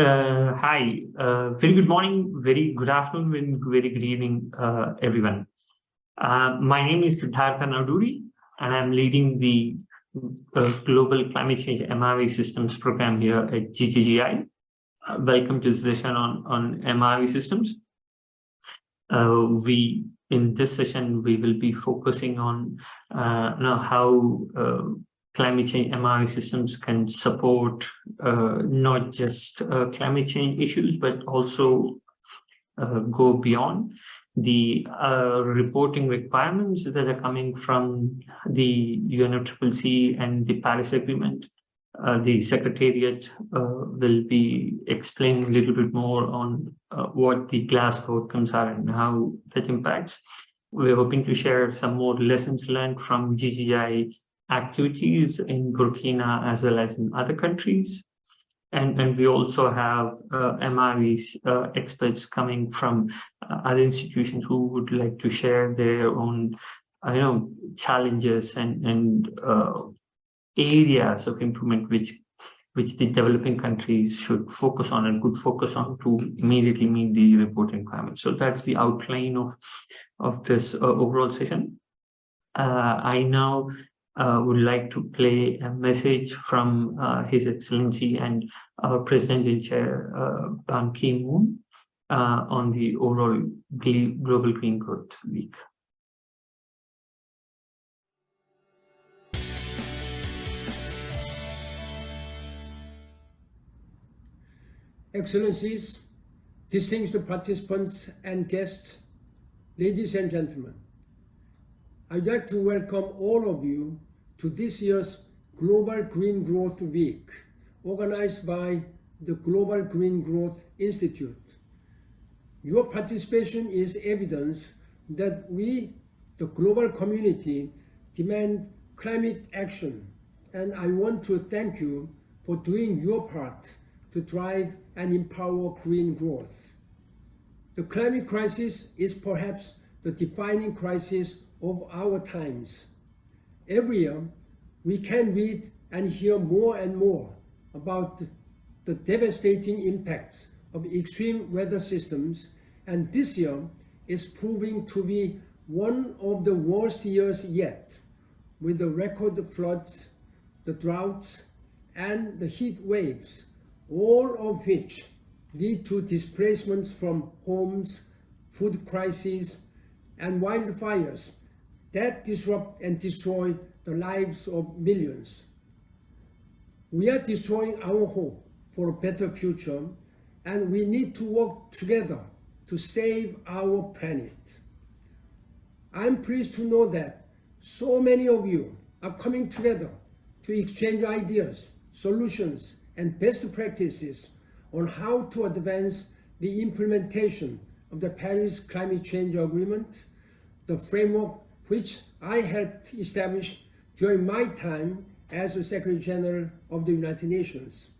Hi, very good morning, very good afternoon, and very good evening, everyone. My name is Siddhartha Naduri, and I'm leading the Global Climate Change MRV Systems program here at GGGI. Welcome to this session on MRV systems. In this session, we will be focusing on how climate change MRV systems can support not just climate change issues, but also go beyond the reporting requirements that are coming from the UNFCCC and the Paris Agreement. The Secretariat will be explaining a little bit more on what the Glasgow outcomes are and how that impacts. We're hoping to share some more lessons learned from GGI activities in Burkina as well as in other countries. And we also have MRV experts coming from other institutions who would like to share their own challenges and areas of improvement which the developing countries should focus on and could focus on to immediately meet the reporting requirements. So that's the outline of this overall session. I now would like to play a message from His Excellency and our President and Chair, Ban Ki-moon, on the overall Global Green Growth Week. Excellencies, distinguished participants and guests, ladies and gentlemen, I'd like to welcome all of you to this year's Global Green Growth Week, organized by the Global Green Growth Institute. Your participation is evidence that we, the global community, demand climate action, and I want to thank you for doing your part to drive and empower green growth. The climate crisis is perhaps the defining crisis of our times. Every year, we can read and hear more and more about the devastating impacts of extreme weather systems, and this year is proving to be one of the worst years yet, with the record floods, the droughts, and the heat waves, all of which lead to displacements from homes, food crises, and wildfires that disrupt and destroy the lives of millions. We are destroying our hope for a better future, and we need to work together to save our planet. I'm pleased to know that so many of you are coming together to exchange ideas, solutions, and best practices on how to advance the implementation of the Paris Climate Change Agreement, the framework which I helped establish during my time as the Secretary General of the United Nations.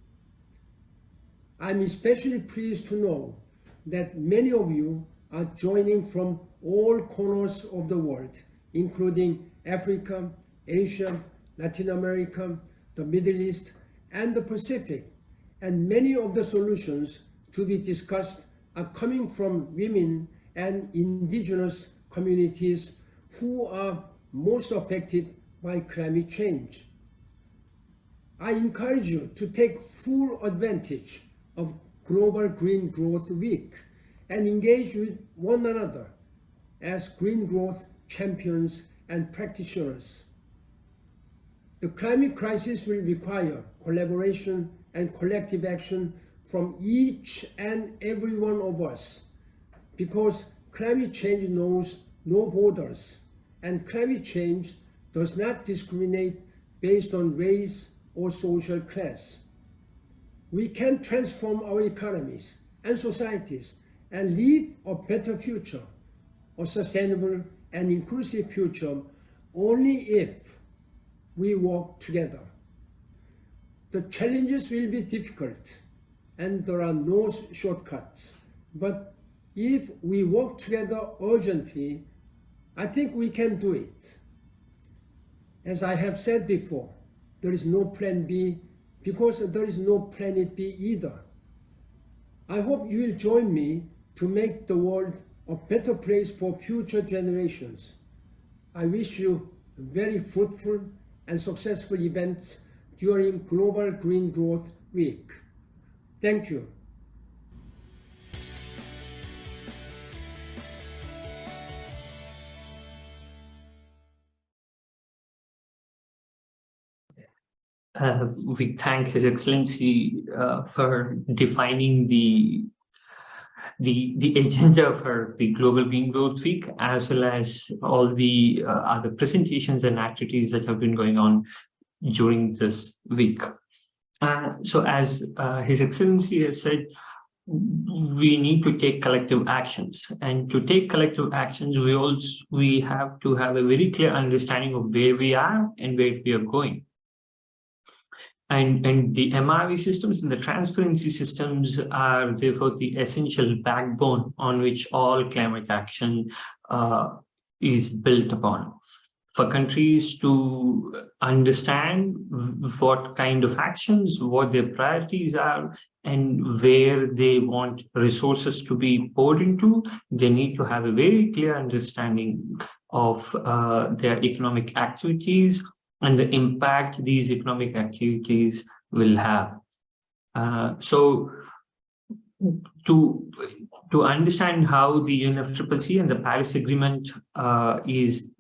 I'm especially pleased to know that many of you are joining from all corners of the world, including Africa, Asia, Latin America, the Middle East, and the Pacific, and many of the solutions to be discussed are coming from women and indigenous communities who are most affected by climate change. I encourage you to take full advantage of Global Green Growth Week and engage with one another as green growth champions and practitioners. The climate crisis will require collaboration and collective action from each and every one of us, because climate change knows no borders, and climate change does not discriminate based on race or social class. We can transform our economies and societies and leave a better future, a sustainable and inclusive future, only if we work together. The challenges will be difficult and there are no shortcuts, but if we work together urgently, I think we can do it. As I have said before, there is no plan B because there is no planet B either. I hope you will join me to make the world a better place for future generations. I wish you very fruitful and successful events during Global Green Growth Week. Thank you. We thank His Excellency for defining the agenda for the Global Green Growth Week, as well as all the other presentations and activities that have been going on during this week. So as His Excellency has said, we need to take collective actions, and to take collective actions, we have to have a very clear understanding of where we are and where we are going. And the MRV systems and the transparency systems are therefore the essential backbone on which all climate action is built upon. For countries to understand what kind of actions, what their priorities are, and where they want resources to be poured into, they need to have a very clear understanding of their economic activities and the impact these economic activities will have. So to understand how the UNFCCC and the Paris Agreement is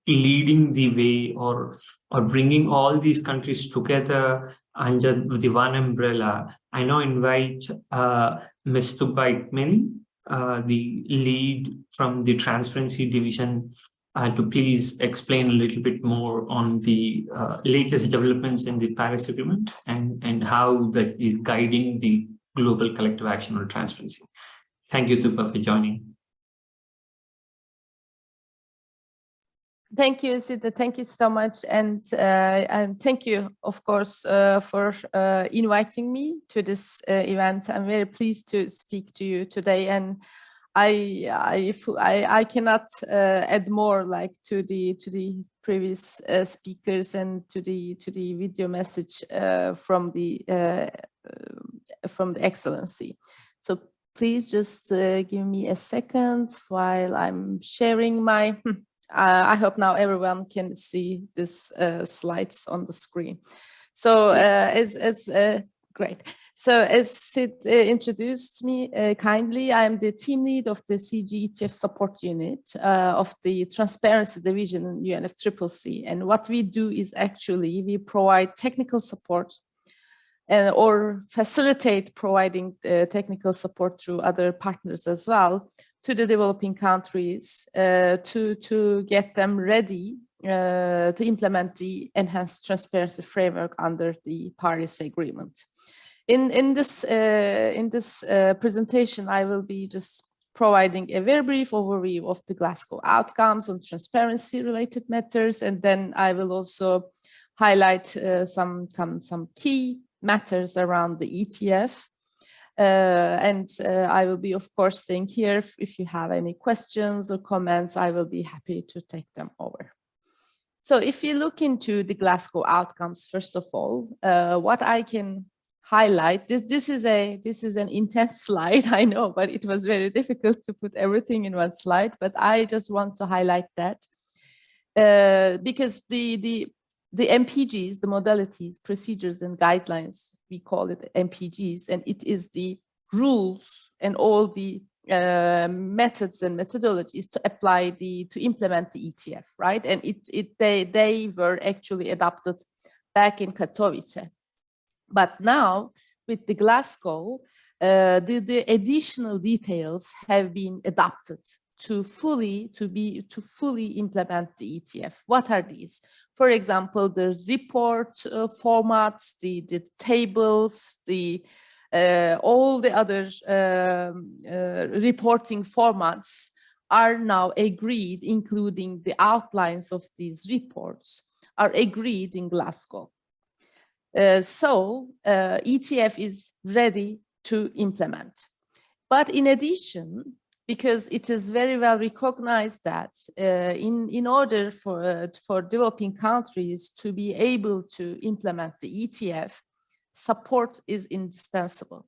leading the way, or bringing all these countries together under the one umbrella, I now invite Ms. Tuba Ikmeni, the lead from the Transparency Division, to please explain a little bit more on the latest developments in the Paris Agreement and how that is guiding the global collective action on transparency. Thank you, Tuba, for joining. Thank you, Sita. Thank you so much, and thank you, of course, for inviting me to this event. I'm very pleased to speak to you today, and I cannot add more like to the previous speakers and to the video message from the Excellency. So please just give me a second while I'm sharing my. I hope now everyone can see this slides on the screen. So great. So as Sid introduced me kindly, I'm the team lead of the CGGI support unit of the Transparency Division in UNFCCC. And what we do is actually we provide technical support or facilitate providing technical support through other partners as well to the developing countries to get them ready to implement the enhanced transparency framework under the Paris Agreement. In this presentation, I will be just providing a very brief overview of the Glasgow outcomes on transparency-related matters, and then I will also highlight some key matters around the ETF. And I will be, of course, staying here. If you have any questions or comments, I will be happy to take them over. So if you look into the Glasgow outcomes, first of all, what I can highlight, this is an intense slide, I know, but it was very difficult to put everything in one slide, but I just want to highlight that because the MPGs, the modalities, procedures and guidelines, we call it MPGs, and it is the rules and all the methods and methodologies to apply to implement the ETF, right? And they were actually adopted back in Katowice. But now with the Glasgow, the additional details have been adopted to fully implement the ETF. What are these? For example, there's report formats, the tables, all the other reporting formats are now agreed, including the outlines of these reports are agreed in Glasgow. So ETF is ready to implement. But in addition, because it is very well recognized that in order for developing countries to be able to implement the ETF, support is indispensable.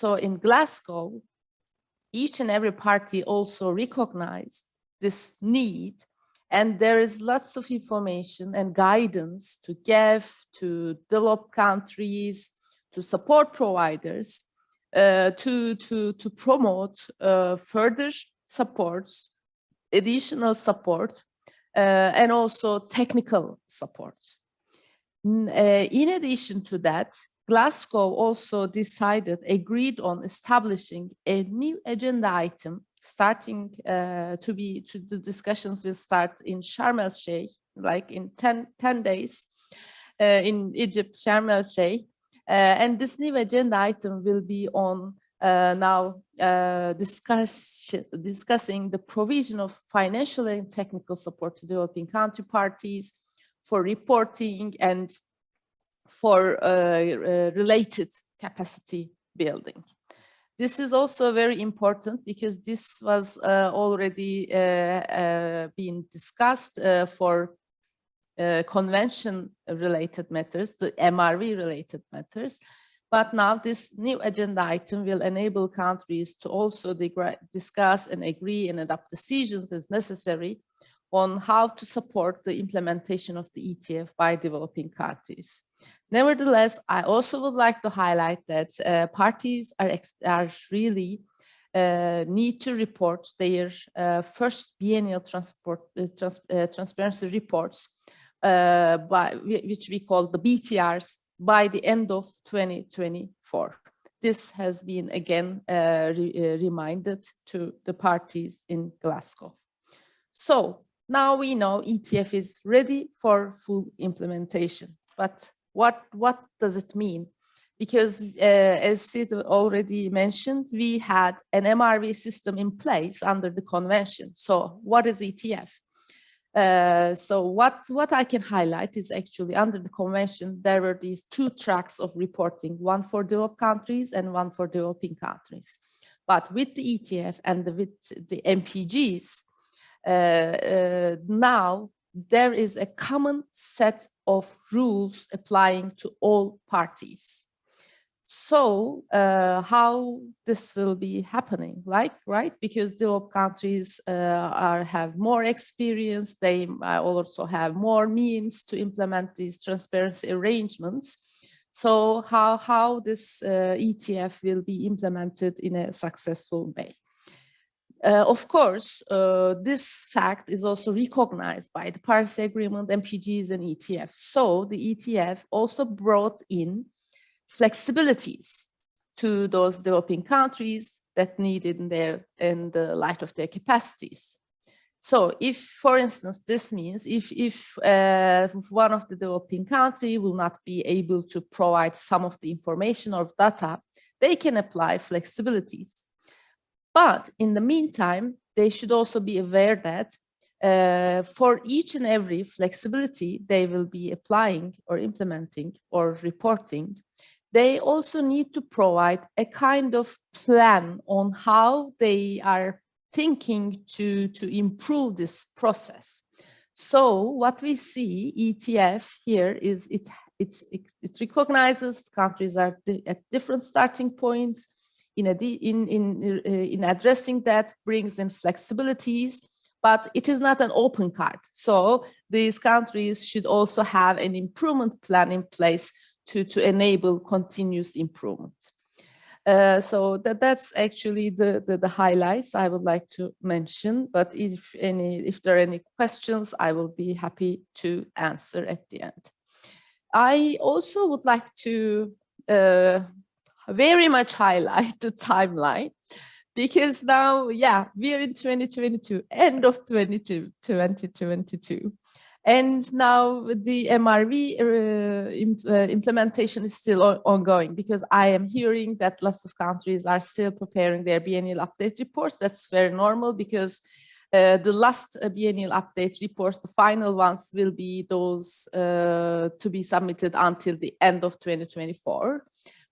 So in Glasgow, each and every party also recognized this need, and there is lots of information and guidance to give to developed countries, to support providers, to promote further supports, additional support, and also technical support. In addition to that, Glasgow also agreed on establishing a new agenda item starting the discussions will start in Sharm el Sheikh, like in 10 days in Egypt, Sharm el Sheikh. And this new agenda item will be on discussing the provision of financial and technical support to developing country parties for reporting and for related capacity building. This is also very important because this was already being discussed for convention-related matters, the MRV-related matters. But now this new agenda item will enable countries to also discuss and agree and adopt decisions as necessary on how to support the implementation of the ETF by developing countries. Nevertheless, I also would like to highlight that parties are really need to report their first biennial transparency reports, which we call the BTRs, by the end of 2024. This has been again reminded to the parties in Glasgow. So now we know ETF is ready for full implementation, but what does it mean? Because as Sid already mentioned, we had an MRV system in place under the convention. So what is ETF? So what I can highlight is actually under the convention, there were these two tracks of reporting, one for developed countries and one for developing countries. But with the ETF and with the MPGs, now there is a common set of rules applying to all parties. So how this will be happening, right? Because developed countries have more experience, they also have more means to implement these transparency arrangements. So how this ETF will be implemented in a successful way. Of course, this fact is also recognized by the Paris Agreement, MPGs, and ETF. So the ETF also brought in flexibilities to those developing countries that needed in the light of their capacities. So if, for instance, this means if one of the developing countries will not be able to provide some of the information or data, they can apply flexibilities. But in the meantime, they should also be aware that for each and every flexibility they will be applying or implementing or reporting, they also need to provide a kind of plan on how they are thinking to improve this process. So what we see ETF here is it recognizes countries are at different starting points. In addressing that, brings in flexibilities, but it is not an open card. So these countries should also have an improvement plan in place to enable continuous improvement. So that's actually the highlights I would like to mention. But if there are any questions, I will be happy to answer at the end. I also would like to very much highlight the timeline, because now, yeah, we're in 2022, end of 2022. And now the MRV implementation is still ongoing, because I am hearing that lots of countries are still preparing their biennial update reports. That's very normal, because the last biennial update reports, the final ones, will be those to be submitted until the end of 2024.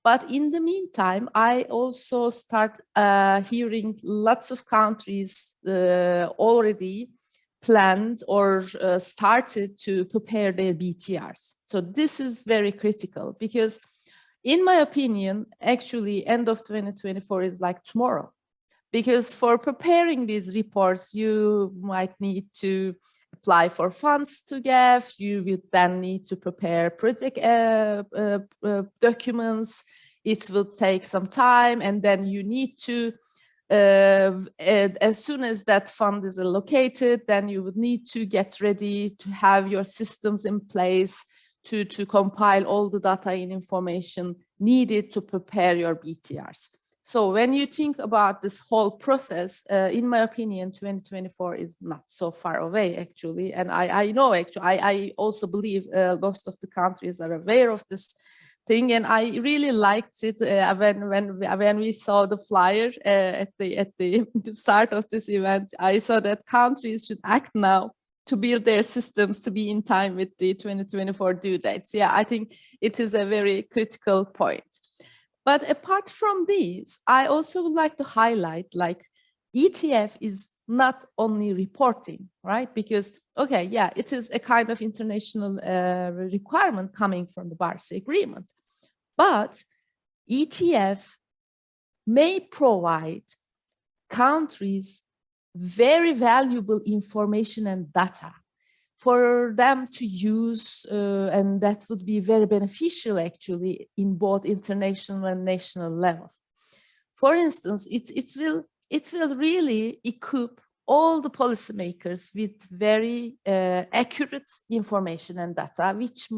But in the meantime, I also start hearing lots of countries already planned or started to prepare their BTRs. So this is very critical, because in my opinion, actually, end of 2024 is like tomorrow, because for preparing these reports, you might need to apply for funds to GEF. You will then need to prepare project documents. It will take some time, and then you need to, as soon as that fund is allocated, then you would need to get ready to have your systems in place to compile all the data and information needed to prepare your BTRs. So when you think about this whole process, in my opinion, 2024 is not so far away, actually. And I know, actually, I also believe most of the countries are aware of this thing. And I really liked it when we saw the flyer at the start of this event. I saw that countries should act now to build their systems to be in time with the 2024 due dates. Yeah, I think it is a very critical point. But apart from these, I also would like to highlight, like, ETF is not only reporting, right? Because, okay, yeah, it is a kind of international requirement coming from the Barsi Agreement. But ETF may provide countries very valuable information and data for them to use, and that would be very beneficial, actually, in both international and national level. For instance, it will really equip all the policymakers with very accurate information and data, which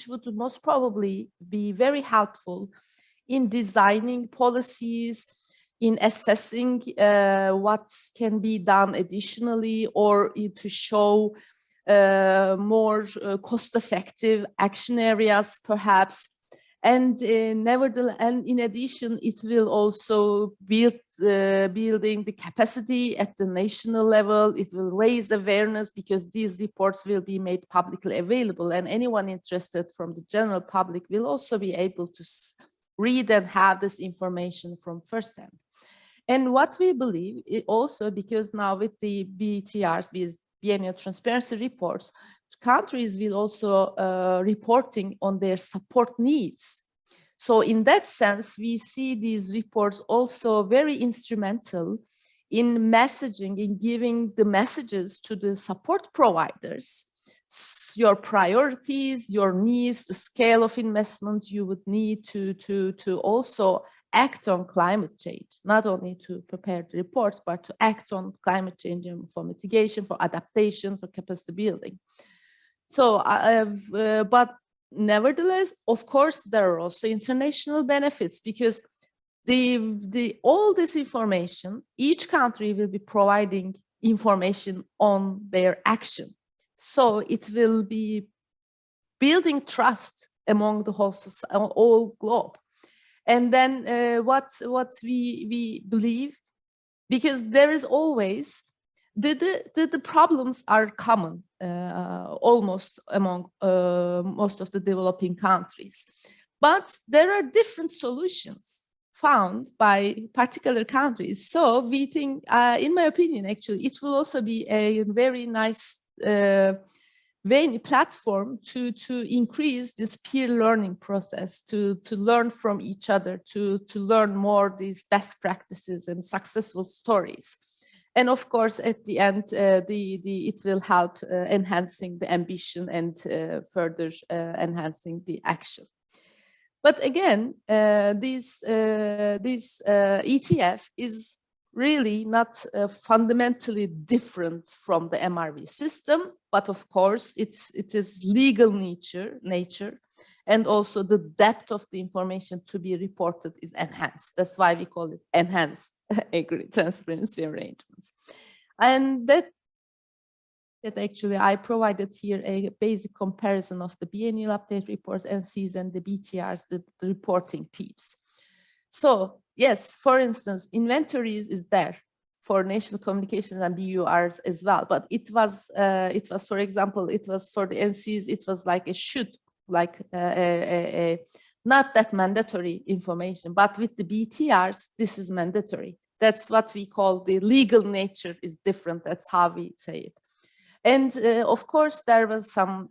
would most probably be very helpful in designing policies, in assessing what can be done additionally, or to show more cost-effective action areas, perhaps. And nevertheless, and in addition, it will also building the capacity at the national level. It will raise awareness, because these reports will be made publicly available, and anyone interested from the general public will also be able to read and have this information from firsthand. And what we believe also, because now with the BTRs, these biennial transparency reports, countries will also reporting on their support needs. So in that sense, we see these reports also very instrumental in messaging, in giving the messages to the support providers, your priorities, your needs, the scale of investment you would need to also act on climate change, not only to prepare the reports, but to act on climate change for mitigation, for adaptation, for capacity building. So, but nevertheless, of course, there are also international benefits, because all this information, each country will be providing information on their action. So it will be building trust among the whole globe. And then what we believe, because there is always, the problems are common almost among most of the developing countries. But there are different solutions found by particular countries. So we think, in my opinion, actually, it will also be a very nice platform to increase this peer learning process, to learn from each other, to learn more these best practices and successful stories. And of course, at the end, it will help enhancing the ambition and further enhancing the action. But again, this ETF is really not fundamentally different from the MRV system, but of course it is legal nature, and also the depth of the information to be reported is enhanced. That's why we call it enhanced transparency arrangements. And that actually I provided here a basic comparison of the biennial update reports, NCs, and the BTRs, the reporting teams. So yes, for instance, inventories is there for national communications and BURs as well. But it was, for example, it was for the NCs, it was like not that mandatory information. But with the BTRs, this is mandatory. That's what we call the legal nature is different. That's how we say it. And of course, there was some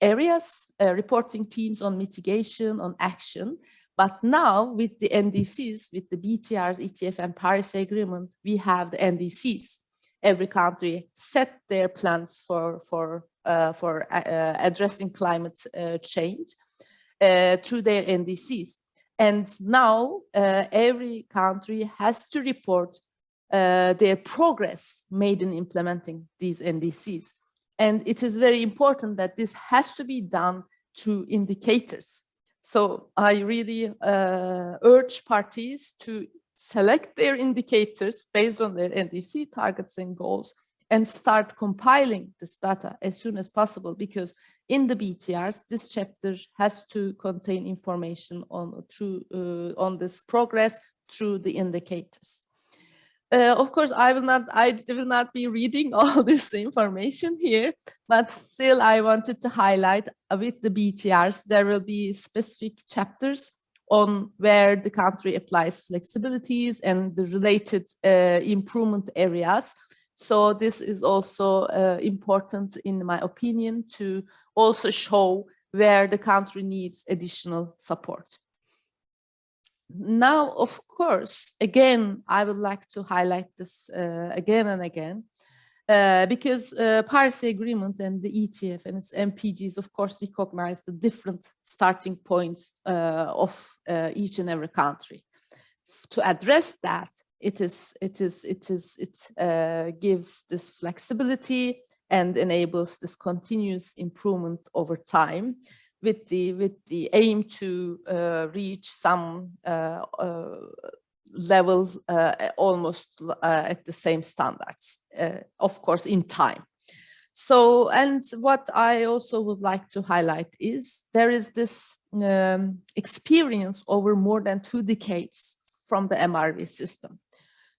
areas, reporting teams on mitigation, on action. But now with the NDCs, with the BTRs, ETF and Paris Agreement, we have the NDCs. Every country set their plans for addressing climate change through their NDCs. And now every country has to report their progress made in implementing these NDCs. And it is very important that this has to be done through indicators. So I really urge parties to select their indicators based on their NDC targets and goals and start compiling this data as soon as possible, because in the BTRs, this chapter has to contain information on this progress through the indicators. Of course, I will not be reading all this information here, but still I wanted to highlight with the BTRs, there will be specific chapters on where the country applies flexibilities and the related improvement areas. So this is also important, in my opinion, to also show where the country needs additional support. Now, of course, again, I would like to highlight this again and again, because Paris Agreement and the ETF and its MPGs, of course, recognize the different starting points of each and every country. To address that, it gives this flexibility and enables this continuous improvement over time, with the aim to reach some level almost at the same standards, of course, in time. So, and what I also would like to highlight is there is this experience over more than 2 decades from the MRV system.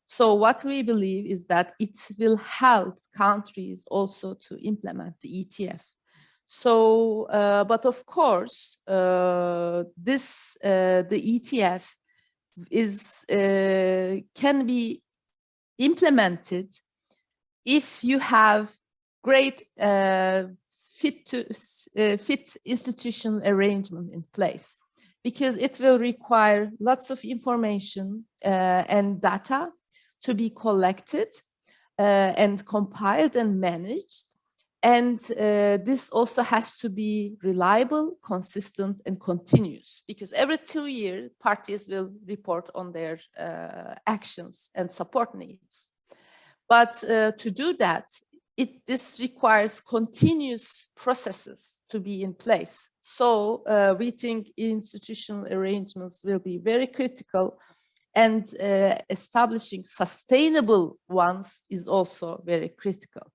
So what we believe is that it will help countries also to implement the ETF. So, but of course, the ETF can be implemented if you have great fit institutional arrangement in place, because it will require lots of information and data to be collected and compiled and managed. And this also has to be reliable, consistent, and continuous, because every 2 years, parties will report on their actions and support needs. But to do that, this requires continuous processes to be in place. So we think institutional arrangements will be very critical, and establishing sustainable ones is also very critical.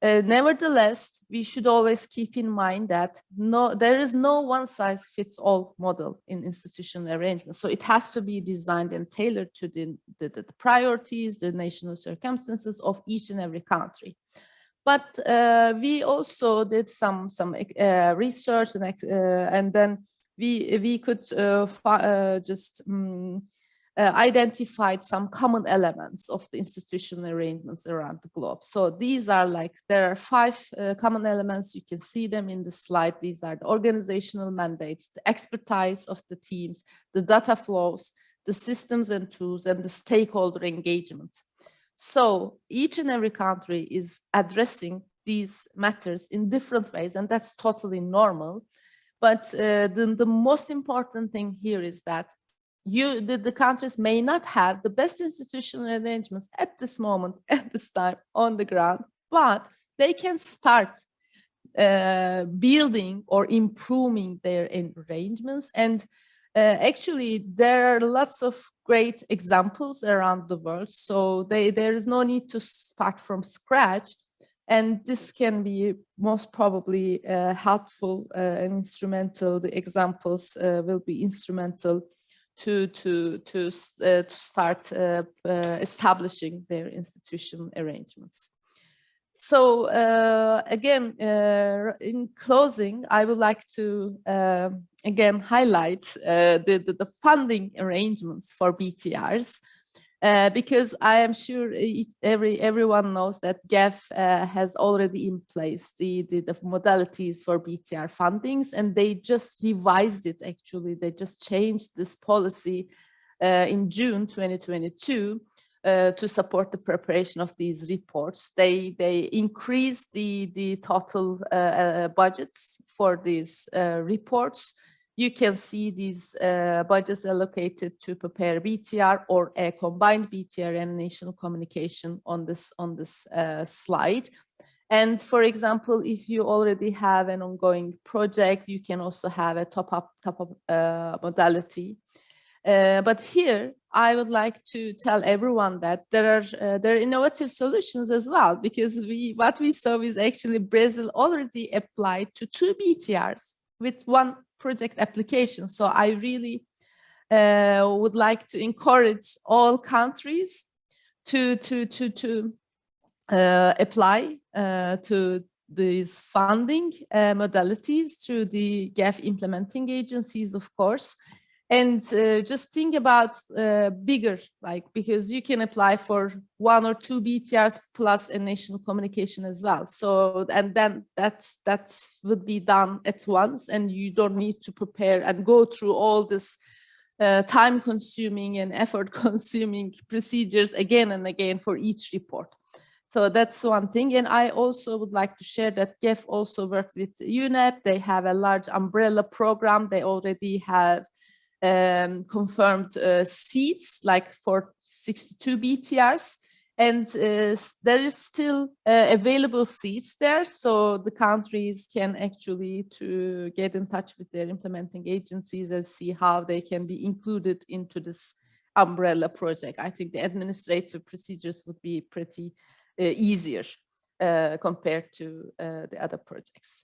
Nevertheless, we should always keep in mind that there is no one-size-fits-all model in institutional arrangements. So it has to be designed and tailored to the priorities, the national circumstances of each and every country. But we also did some research, and then we could identified some common elements of the institutional arrangements around the globe. So these are there are 5 common elements. You can see them in the slide. These are the organizational mandates, the expertise of the teams, the data flows, the systems and tools, and the stakeholder engagement. So each and every country is addressing these matters in different ways, and that's totally normal. But the most important thing here is that the countries may not have the best institutional arrangements at this moment, at this time on the ground, but they can start building or improving their arrangements. And actually, there are lots of great examples around the world. So there is no need to start from scratch. And this can be most probably helpful and instrumental. The examples will be instrumental to start establishing their institutional arrangements. So again, in closing, I would like to again highlight the funding arrangements for BTRs. because I am sure everyone knows that GEF has already in place the modalities for BTR fundings, and they just revised it. Actually, they just changed this policy in June 2022 to support the preparation of these reports. They increased the total budgets for these reports. You can see these budgets allocated to prepare BTR or a combined BTR and national communication on this slide. And for example, if you already have an ongoing project, you can also have a top-up modality. But here, I would like to tell everyone that there are innovative solutions as well, because what we saw is actually Brazil already applied to 2 BTRs with 1 project application. So I really would like to encourage all countries to apply to these funding modalities through the GEF implementing agencies, of course. And just think about bigger, because you can apply for 1 or 2 BTRs plus a national communication as well. So, and then that would be done at once, and you don't need to prepare and go through all this time-consuming and effort-consuming procedures again and again for each report. So that's one thing. And I also would like to share that GEF also worked with UNEP. They have a large umbrella program. They already have confirmed seats, like for 62 BTRs, and there is still available seats there, so the countries can actually to get in touch with their implementing agencies and see how they can be included into this umbrella project. I think the administrative procedures would be pretty easier compared to the other projects.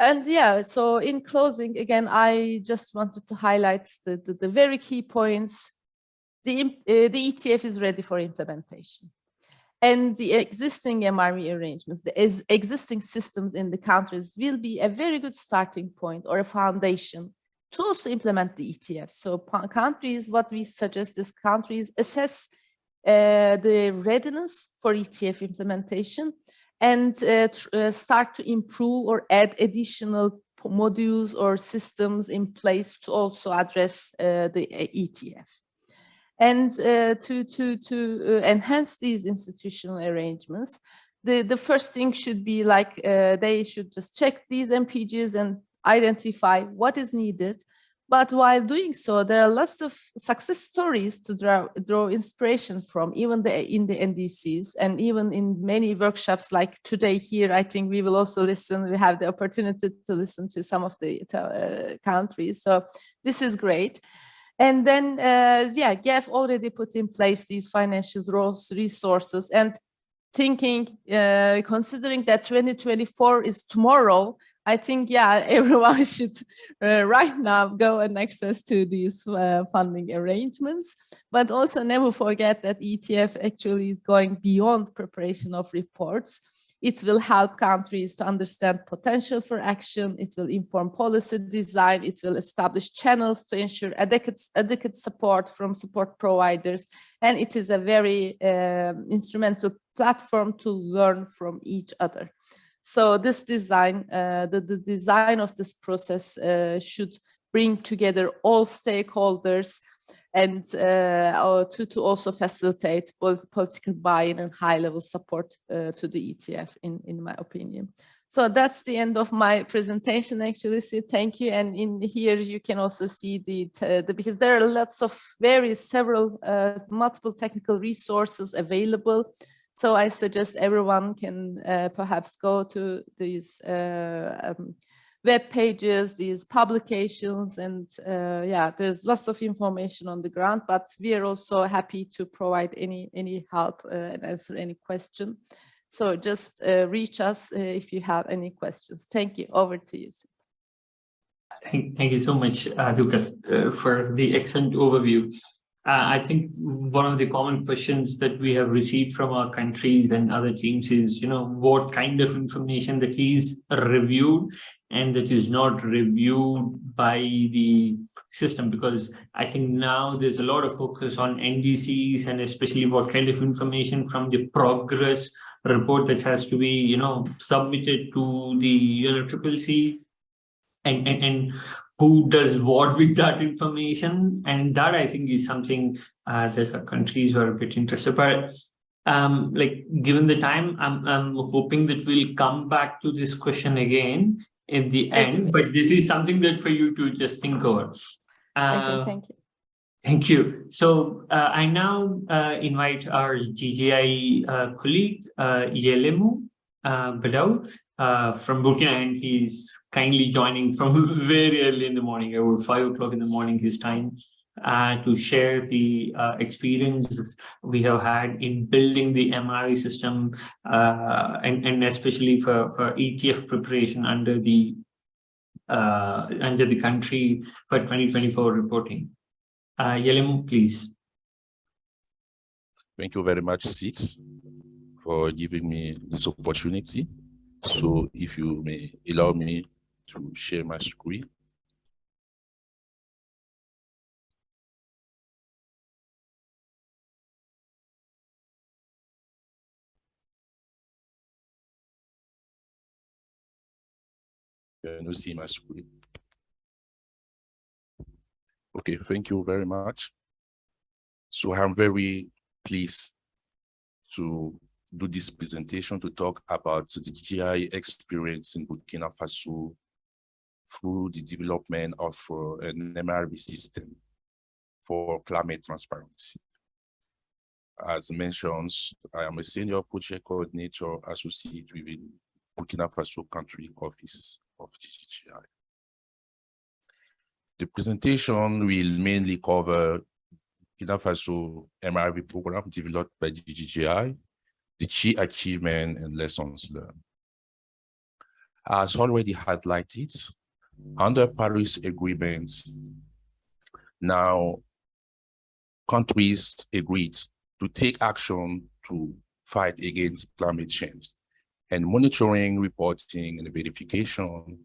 And yeah, so in closing, again, I just wanted to highlight the very key points. The ETF is ready for implementation. And the existing MRV arrangements, the existing systems in the countries will be a very good starting point or a foundation to also implement the ETF. So countries, what we suggest is countries assess the readiness for ETF implementation and start to improve or add additional modules or systems in place to also address the ETF. And to enhance these institutional arrangements, the first thing should be like they should just check these MPGs and identify what is needed. But while doing so, there are lots of success stories to draw inspiration from, even in the NDCs and even in many workshops like today here. I think we will also listen, we have the opportunity to listen to some of the countries. So this is great. And then, yeah, GEF already put in place these financial resources, and thinking, considering that 2024 is tomorrow, I think, yeah, everyone should right now go and access to these funding arrangements, but also never forget that ETF actually is going beyond preparation of reports. It will help countries to understand potential for action. It will inform policy design. It will establish channels to ensure adequate support from support providers. And it is a very instrumental platform to learn from each other. So this design, the design of this process should bring together all stakeholders and to also facilitate both political buy-in and high-level support to the ETF, in my opinion. So that's the end of my presentation, actually. So thank you. And in here you can also see because there are lots of several multiple technical resources available. So I suggest everyone can perhaps go to these web pages, these publications, and yeah, there's lots of information on the ground, but we are also happy to provide any help and answer any question. So just reach us if you have any questions. Thank you. Over to you. Thank you so much, Duka, for the excellent overview. I think one of the common questions that we have received from our countries and other teams is, what kind of information that is reviewed and that is not reviewed by the system? Because I think now there's a lot of focus on NDCs, and especially what kind of information from the progress report that has to be, submitted to the UNFCCC, and who does what with that information. And that, I think, is something that countries are a bit interested. But given the time, I'm hoping that we'll come back to this question again at the end, but this is something that for you to just think over. Thank you. Thank you. So I now invite our GGI colleague, Yelemu Badau, from Burkina, and he's kindly joining from very early in the morning, about 5 o'clock in the morning his time, to share the experience we have had in building the MRV system, and especially for ETF preparation under the country for 2024 reporting. Yelemu, please. Thank you very much, Sid, for giving me this opportunity. So if you may allow me to share my screen. Can you see my screen? Okay, thank you very much. So I'm very pleased to do this presentation to talk about the GGI experience in Burkina Faso through the development of an MRV system for climate transparency. As mentioned, I am a senior project coordinator associated with the Burkina Faso country office of GGGI. The presentation will mainly cover Burkina Faso MRV program developed by GGGI, the key achievement and lessons learned. As already highlighted, under Paris Agreement, now countries agreed to take action to fight against climate change, and monitoring, reporting, and verification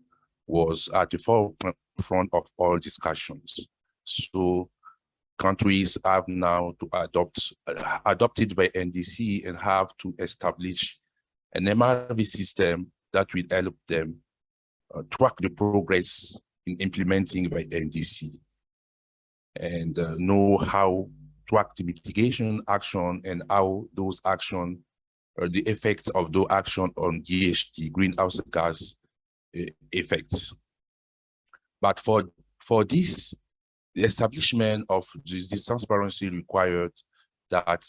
was at the forefront of all discussions. So countries have now to adopted by NDC and have to establish an MRV system that will help them track the progress in implementing by NDC, and know how to track the mitigation action and how those action or the effects of those action on GHG, greenhouse gas effects. But for this, the establishment of this transparency required that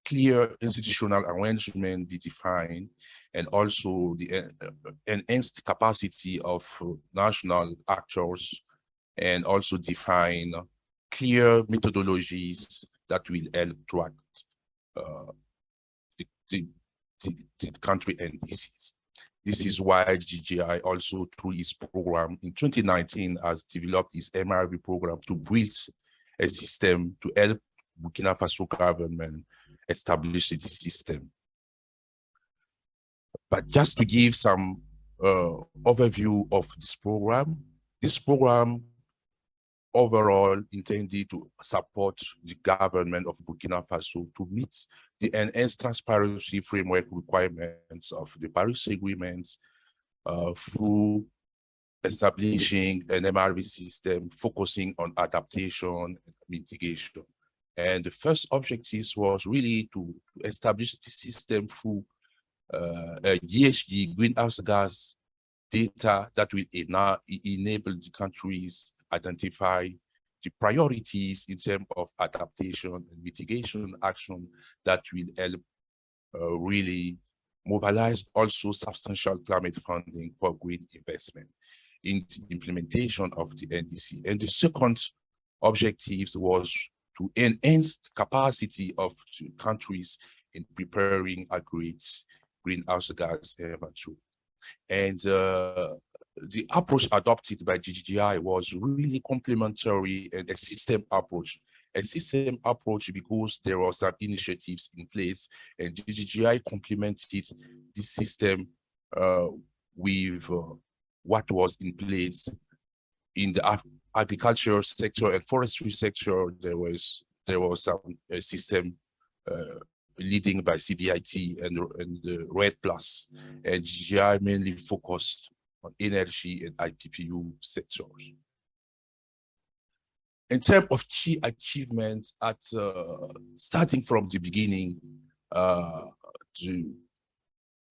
clear institutional arrangement be defined, and also the enhanced capacity of national actors, and also define clear methodologies that will help track the country NDCs. This is why GGI also, through its program in 2019, has developed its MRV program to build a system to help Burkina Faso government establish this system. But just to give some overview of this program overall intended to support the government of Burkina Faso to meet the enhanced transparency framework requirements of the Paris Agreement through establishing an MRV system focusing on adaptation and mitigation. And the first objective was really to establish the system through GHG, greenhouse gas data that will enable the countries identify the priorities in terms of adaptation and mitigation action that will help really mobilize also substantial climate funding for green investment in the implementation of the NDC. And the second objective was to enhance the capacity of the countries in preparing agreed greenhouse gas inventory. And the approach adopted by GGGI was really complementary and a system approach. A system approach because there were some initiatives in place, and GGGI complemented this system with what was in place in the agricultural sector and forestry sector, there was some system leading by CBIT and the RED Plus, and GGI mainly focused on energy and IPPU sectors. In terms of key achievements, at starting from the beginning,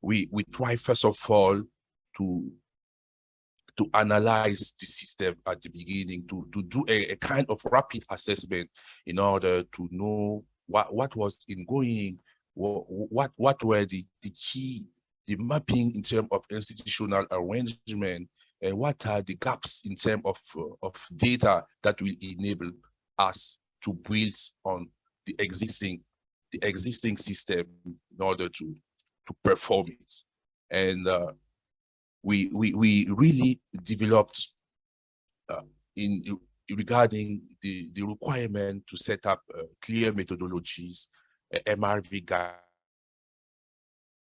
we try first of all to analyze the system at the beginning, to do a kind of rapid assessment in order to know what was ongoing, what were the key, the mapping in terms of institutional arrangement, and what are the gaps in terms of data that will enable us to build on the existing system in order to perform it. And we really developed regarding the requirement to set up clear methodologies, MRV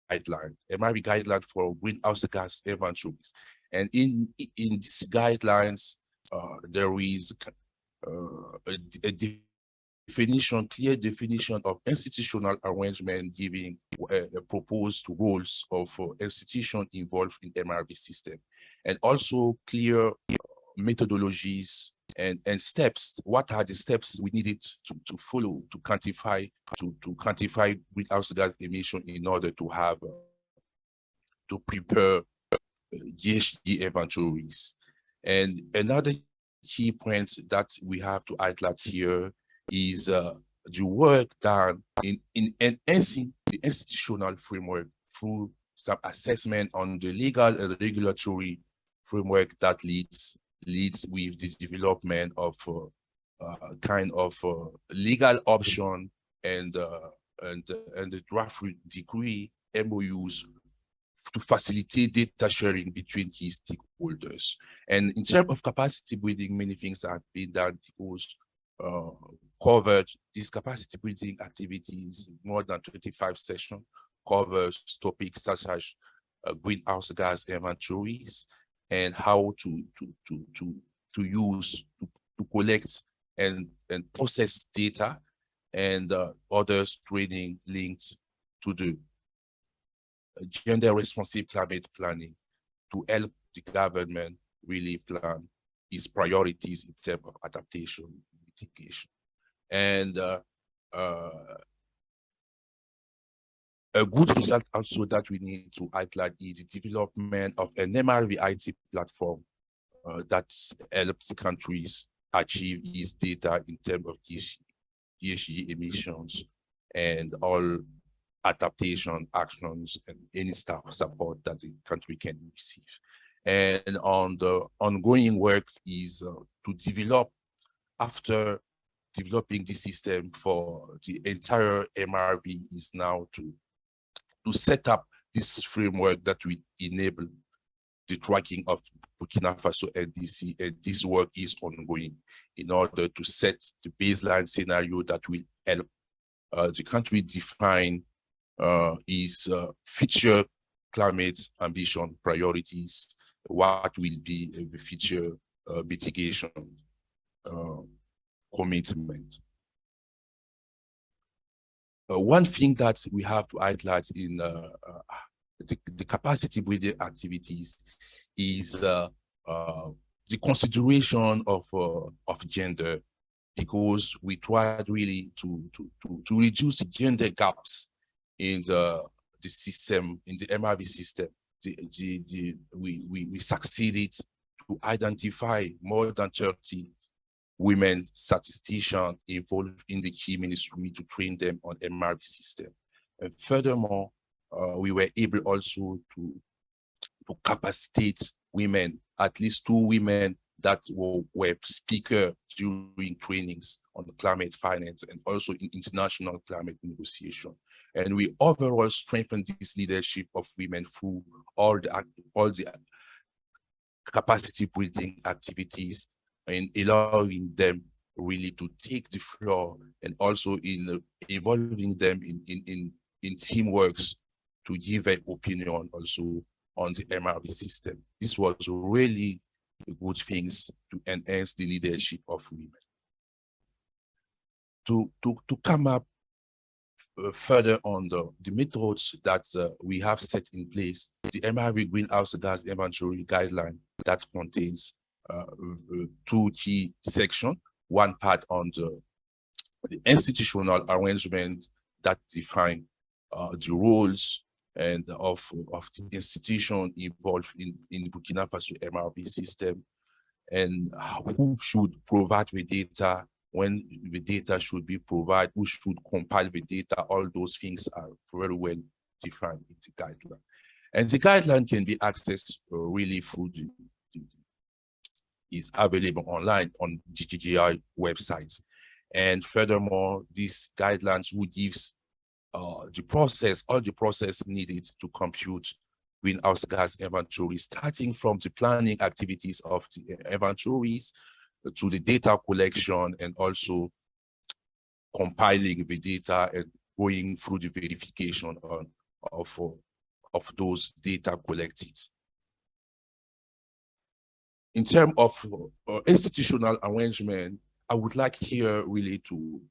guideline for greenhouse gas inventories. And in these guidelines, there is a clear definition of institutional arrangement, giving proposed roles of institutions involved in MRV system, and also clear methodologies and steps. What are the steps we needed to follow to quantify greenhouse gas emission in order to have to prepare GHG inventories? And another key point that we have to highlight here is the work done in enhancing the institutional framework through some assessment on the legal and regulatory framework that leads with the development of kind of legal option and the draft decree MOUs to facilitate data sharing between key stakeholders. And in terms of capacity building, many things have been done because covered these capacity building activities. More than 25 sessions covers topics such as greenhouse gas inventories and how to collect and process data, and others training linked to the gender responsive climate planning to help the government really plan its priorities in terms of adaptation and mitigation. And a good result also that we need to highlight is the development of an MRV IT platform that helps the countries achieve its data in terms of GHG emissions and all adaptation actions and any staff support that the country can receive. And on the ongoing work is to develop, after developing the system for the entire MRV, is now to set up this framework that will enable the tracking of Burkina Faso NDC, and this work is ongoing in order to set the baseline scenario that will help the country define its future climate ambition priorities, what will be the future mitigation commitment. One thing that we have to highlight in the capacity building activities is the consideration of gender, because we tried really to reduce the gender gaps in the system, in the MRV system. We succeeded to identify more than 30 women statisticians involved in the key ministry to train them on MRV system. And furthermore, we were able also to capacitate women, at least 2 women that were speakers during trainings on climate finance and also in international climate negotiation. And we overall strengthened this leadership of women through all the capacity building activities, and allowing them really to take the floor, and also in involving them in teamworks to give an opinion also on the MRV system. This was really good things to enhance the leadership of women. To come up further on the methods that we have set in place, the MRV greenhouse gas inventory guideline that contains 2 key sections. One part on the institutional arrangement that define the roles and of the institution involved in Burkina Faso MRV system, and who should provide the data, when the data should be provided, who should compile the data. All those things are very well defined in the guideline. And the guideline can be accessed really through is available online on GGGI websites. And furthermore, these guidelines would give all the process needed to compute greenhouse gas inventory, starting from the planning activities of the inventories to the data collection, and also compiling the data and going through the verification of those data collected. In terms of institutional arrangement, I would like here really to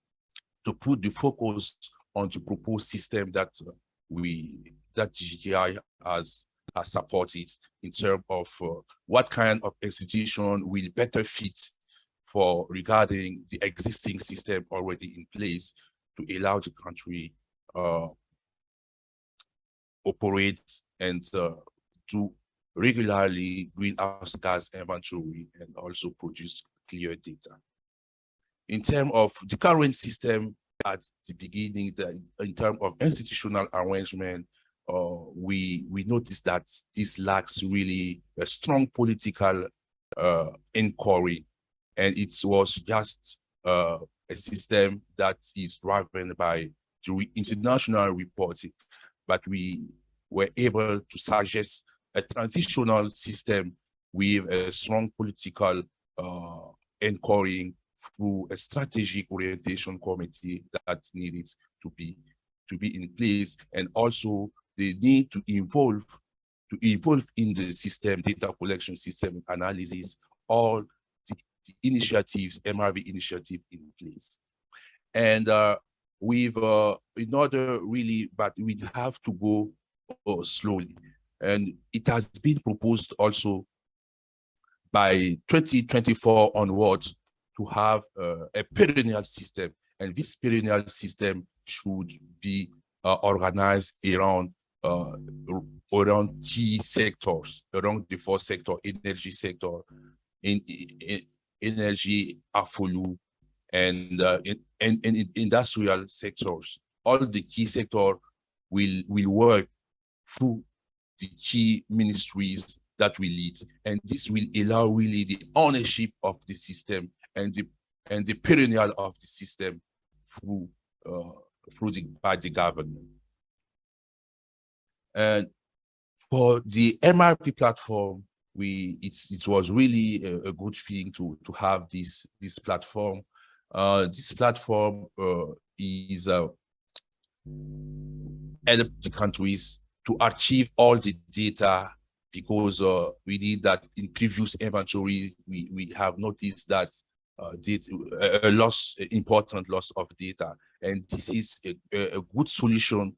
put the focus on the proposed system that GGGI has supported, in terms of what kind of institution will better fit for regarding the existing system already in place to allow the country operate and to regularly greenhouse gas inventory and also produce clear data. In terms of the current system at the beginning, in terms of institutional arrangement, we noticed that this lacks really a strong political inquiry, and it was just a system that is driven by the international reporting. But we were able to suggest a transitional system with a strong political inquiry through a strategic orientation committee that needed to be in place, and also the need to involve in the system, data collection system analysis, all the initiatives, MRV initiative in place. And in order really, but we have to go slowly. And it has been proposed also by 2024 onwards to have a perennial system. And this perennial system should be organized around key sectors, around the 4 sectors: energy sector, energy, afflu, and in industrial sectors. All the key sectors will work through the key ministries that we lead, and this will allow really the ownership of the system and the perennial of the system by the government. And for the MRV platform, it was really a good thing to have this platform. This platform is help the countries to achieve all the data, because we need that. In previous inventory, we have noticed that important loss of data, and this is a good solution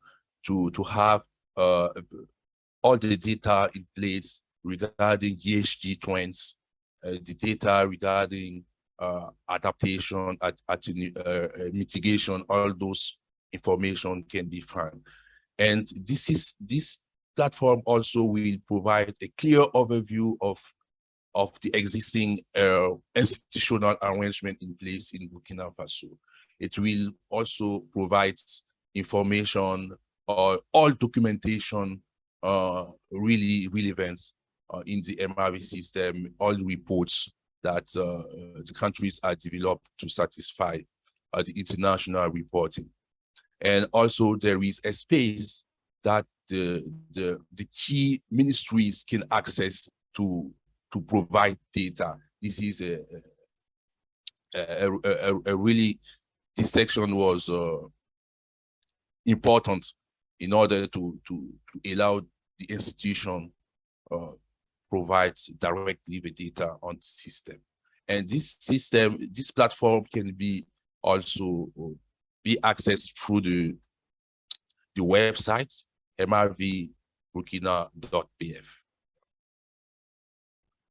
to have all the data in place regarding ESG trends, the data regarding adaptation, mitigation. All those information can be found. And this platform also will provide a clear overview of the existing institutional arrangement in place in Burkina Faso. It will also provide information or all documentation really relevant in the MRV system, all reports that the countries are developed to satisfy the international reporting. And also there is a space that the key ministries can access to provide data. This is a really, this section was important in order to allow the institution provides directly the data on the system. And this system, this platform can be also be accessed through the website mrvburkina.pf.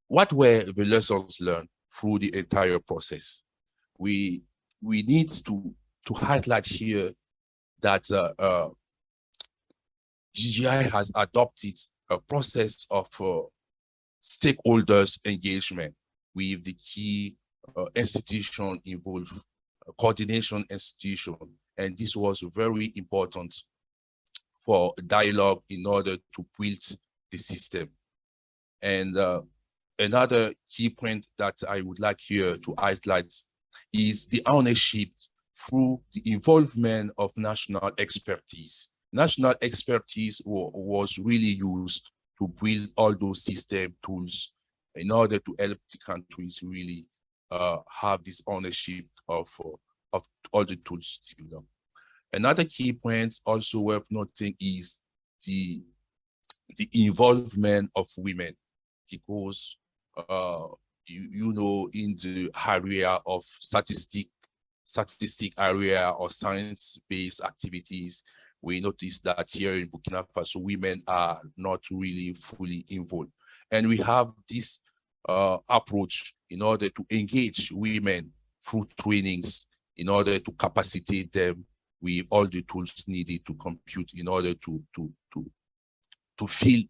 What were the lessons learned through the entire process? We need to highlight here that GGI has adopted a process of stakeholders engagement with the key institution involved, coordination institution, and this was very important for dialogue in order to build the system. And another key point that I would like here to highlight is the ownership through the involvement of national expertise. National expertise was really used to build all those system tools in order to help the countries really have this ownership of all the tools developed. Another key point also worth noting is the involvement of women, because you know, in the area of statistic area or science-based activities, we notice that here in Burkina Faso, women are not really fully involved. And we have this approach in order to engage women through trainings, in order to capacitate them with all the tools needed to compute in order to fill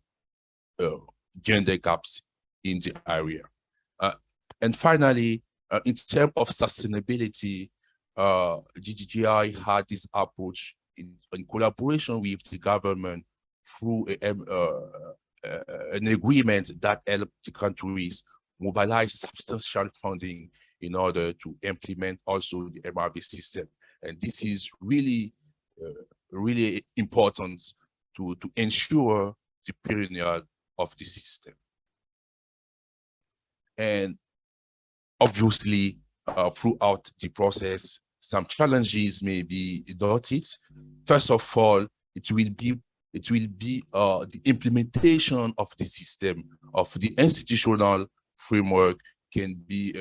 gender gaps in the area. And finally, in terms of sustainability, GGGI had this approach in collaboration with the government through an agreement that helped the countries mobilize substantial funding in order to implement also the MRV system. And this is really, really important to ensure the period of the system. And obviously, throughout the process, some challenges may be noted. First of all, it will be the implementation of the system, of the institutional framework can be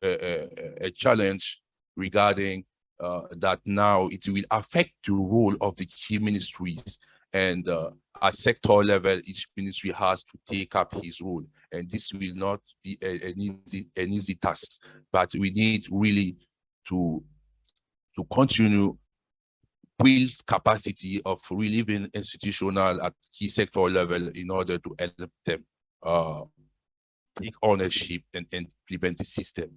a challenge regarding that now it will affect the role of the key ministries, and at sector level, each ministry has to take up his role, and this will not be an easy task, but we need really to continue build capacity of really being institutional at key sector level in order to help them take ownership and implement the system.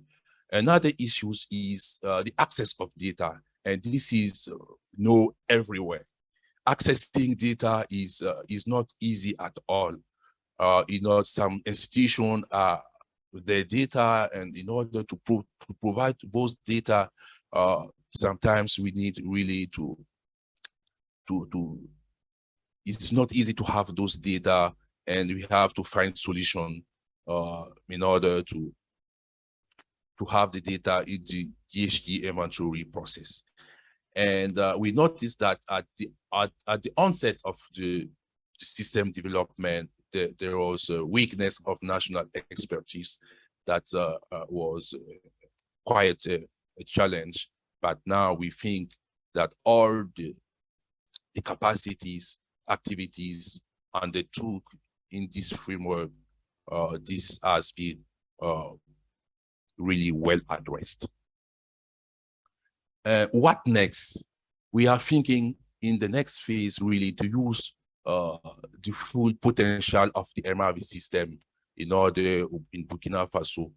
Another issue is the access of data, and this is known everywhere. Accessing data is not easy at all. You know, some institutions are their data, and in order to provide those data, sometimes we need really to it's not easy to have those data, and we have to find solution in order to have the data in the GHG inventory process. And we noticed that at the onset of the system development, there was a weakness of national expertise that was quite a challenge. But now we think that all the capacities, activities undertook in this framework, this has been really well addressed. What next? We are thinking in the next phase really to use the full potential of the MRV system in order in Burkina Faso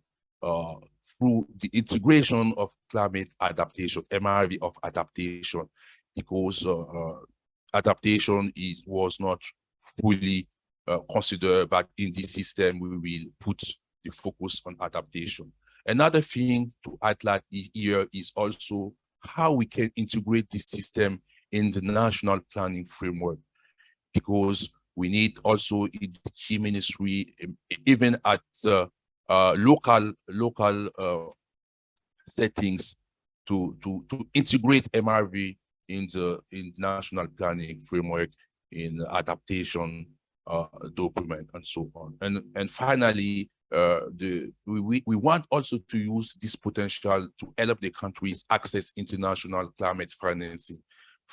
through the integration of climate adaptation, MRV of adaptation, because adaptation was not fully considered, but in this system we will put the focus on adaptation. Another thing to highlight here is also how we can integrate this system in the national planning framework, because we need also in the key ministry, even at local settings, to integrate MRV in the national planning framework, in adaptation, document and so on. And finally, we want also to use this potential to help the countries access international climate financing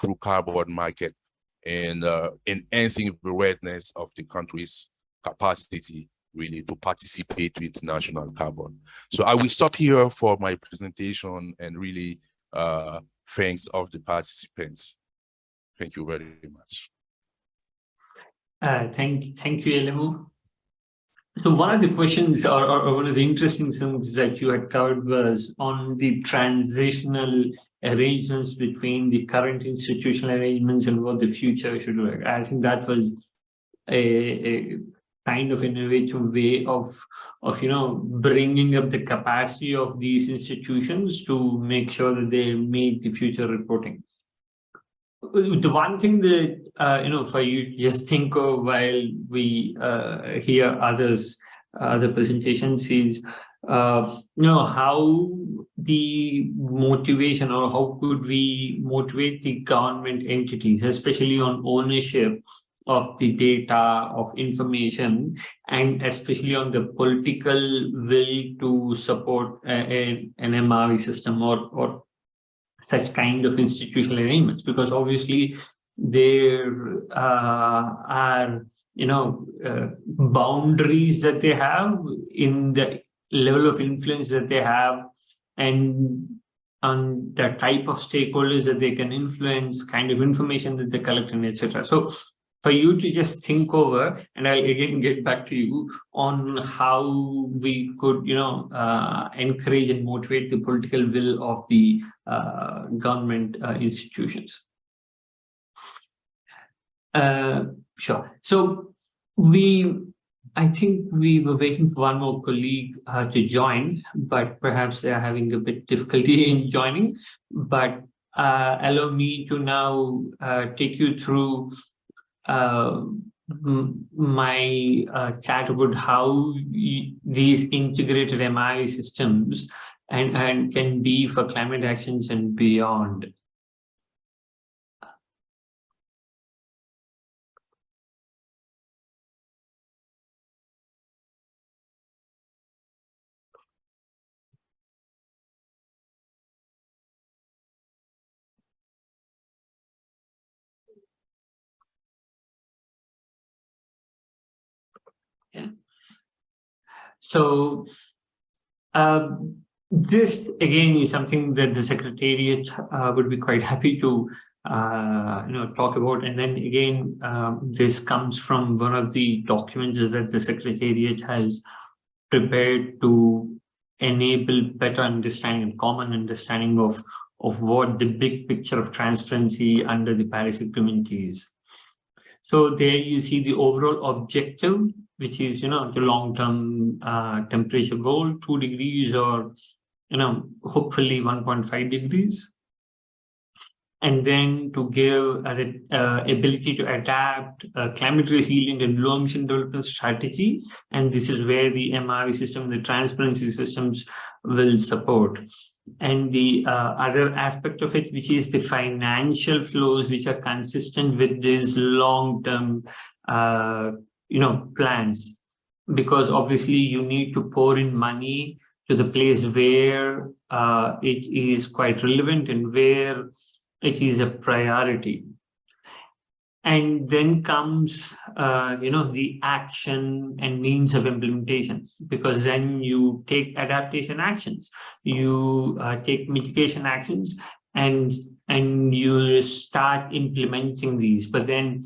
through carbon market and enhancing the awareness of the country's capacity really to participate to international carbon. So I will stop here for my presentation and really thanks of the participants. Thank you very much. Thank you, Elemo. So one of the questions or one of the interesting things that you had covered was on the transitional arrangements between the current institutional arrangements and what the future should look like. I think that was a kind of innovative way of bringing up the capacity of these institutions to make sure that they meet the future reporting. The one thing that for you to just think of while we hear other presentations is how the motivation or how could we motivate the government entities, especially on ownership of the data, of information, and especially on the political will to support an MRV system or such kind of institutional arrangements, because obviously there are boundaries that they have in the level of influence that they have and on the type of stakeholders that they can influence, kind of information that they collect, and etc. So for you to just think over, and I'll again get back to you on how we could, encourage and motivate the political will of the government institutions. Sure. So I think we were waiting for one more colleague to join, but perhaps they are having a bit difficulty in joining. But allow me to now take you through my chat about how these integrated MRV systems and can be for climate actions and beyond. Yeah. So this again is something that the Secretariat would be quite happy to talk about. And then again, this comes from one of the documents that the Secretariat has prepared to enable better understanding, common understanding of what the big picture of transparency under the Paris Agreement is. So there you see the overall objective, which is, the long-term temperature goal, 2 degrees or, hopefully 1.5 degrees. And then to give an ability to adapt a climate resilient and low emission development strategy. And this is where the MRV system, the transparency systems will support. And the other aspect of it, which is the financial flows, which are consistent with these long-term, plans, because obviously you need to pour in money to the place where it is quite relevant and where it is a priority. And then comes, the action and means of implementation, because then you take adaptation actions, you take mitigation actions, and you start implementing these. But then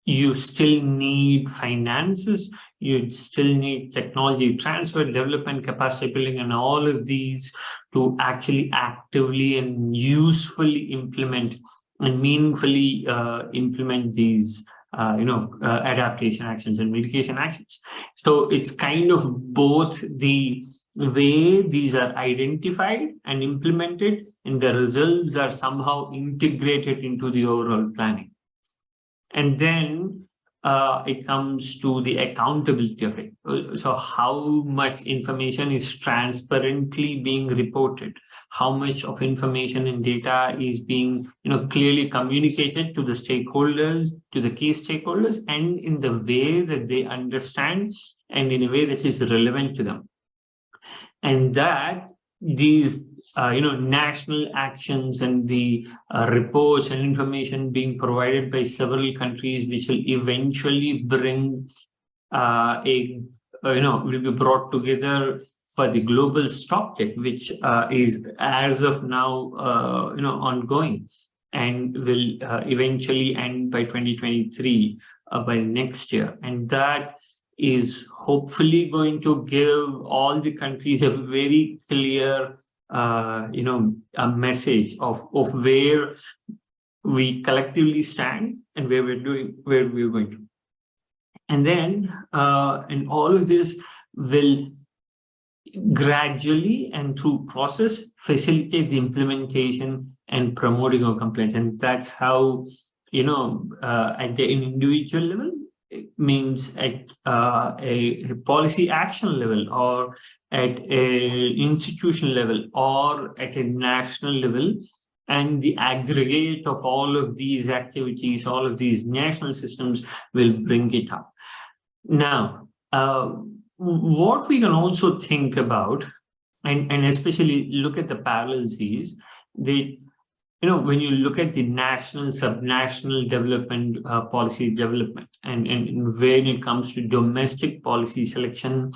you still need finances, you still need technology transfer, development, capacity building, and all of these to actually actively and usefully implement and meaningfully implement these, adaptation actions and mitigation actions. So it's kind of both the way these are identified and implemented, and the results are somehow integrated into the overall planning. And then it comes to the accountability of it. So how much information is transparently being reported? How much of information and data is being clearly communicated to the stakeholders, to the key stakeholders, and in the way that they understand and in a way that is relevant to them. And that these national actions and the reports and information being provided by several countries, which will eventually bring will be brought together for the global stock take, which is as of now ongoing and will eventually end by 2023 by next year. And that is hopefully going to give all the countries a very clear a message of where we collectively stand and where we're going to. And then and all of this will gradually and through process facilitate the implementation and promoting of compliance. And that's how at the individual level, it means at a policy action level, or at a institutional level, or at a national level, and the aggregate of all of these activities, all of these national systems will bring it up. Now, what we can also think about, and especially look at the parallels, is the when you look at the national, subnational development, policy development, and when it comes to domestic policy selection,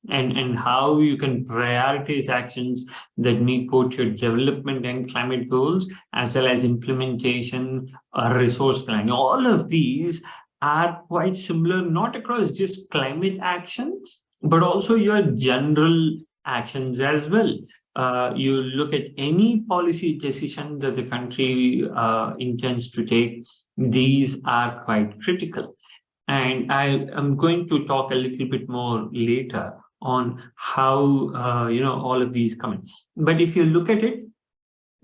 and how you can prioritize actions that meet both your development and climate goals, as well as implementation, resource planning. All of these are quite similar, not across just climate action, but also your general actions as well. You look at any policy decision that the country intends to take, these are quite critical. And I am going to talk a little bit more later on how all of these come in. But if you look at it,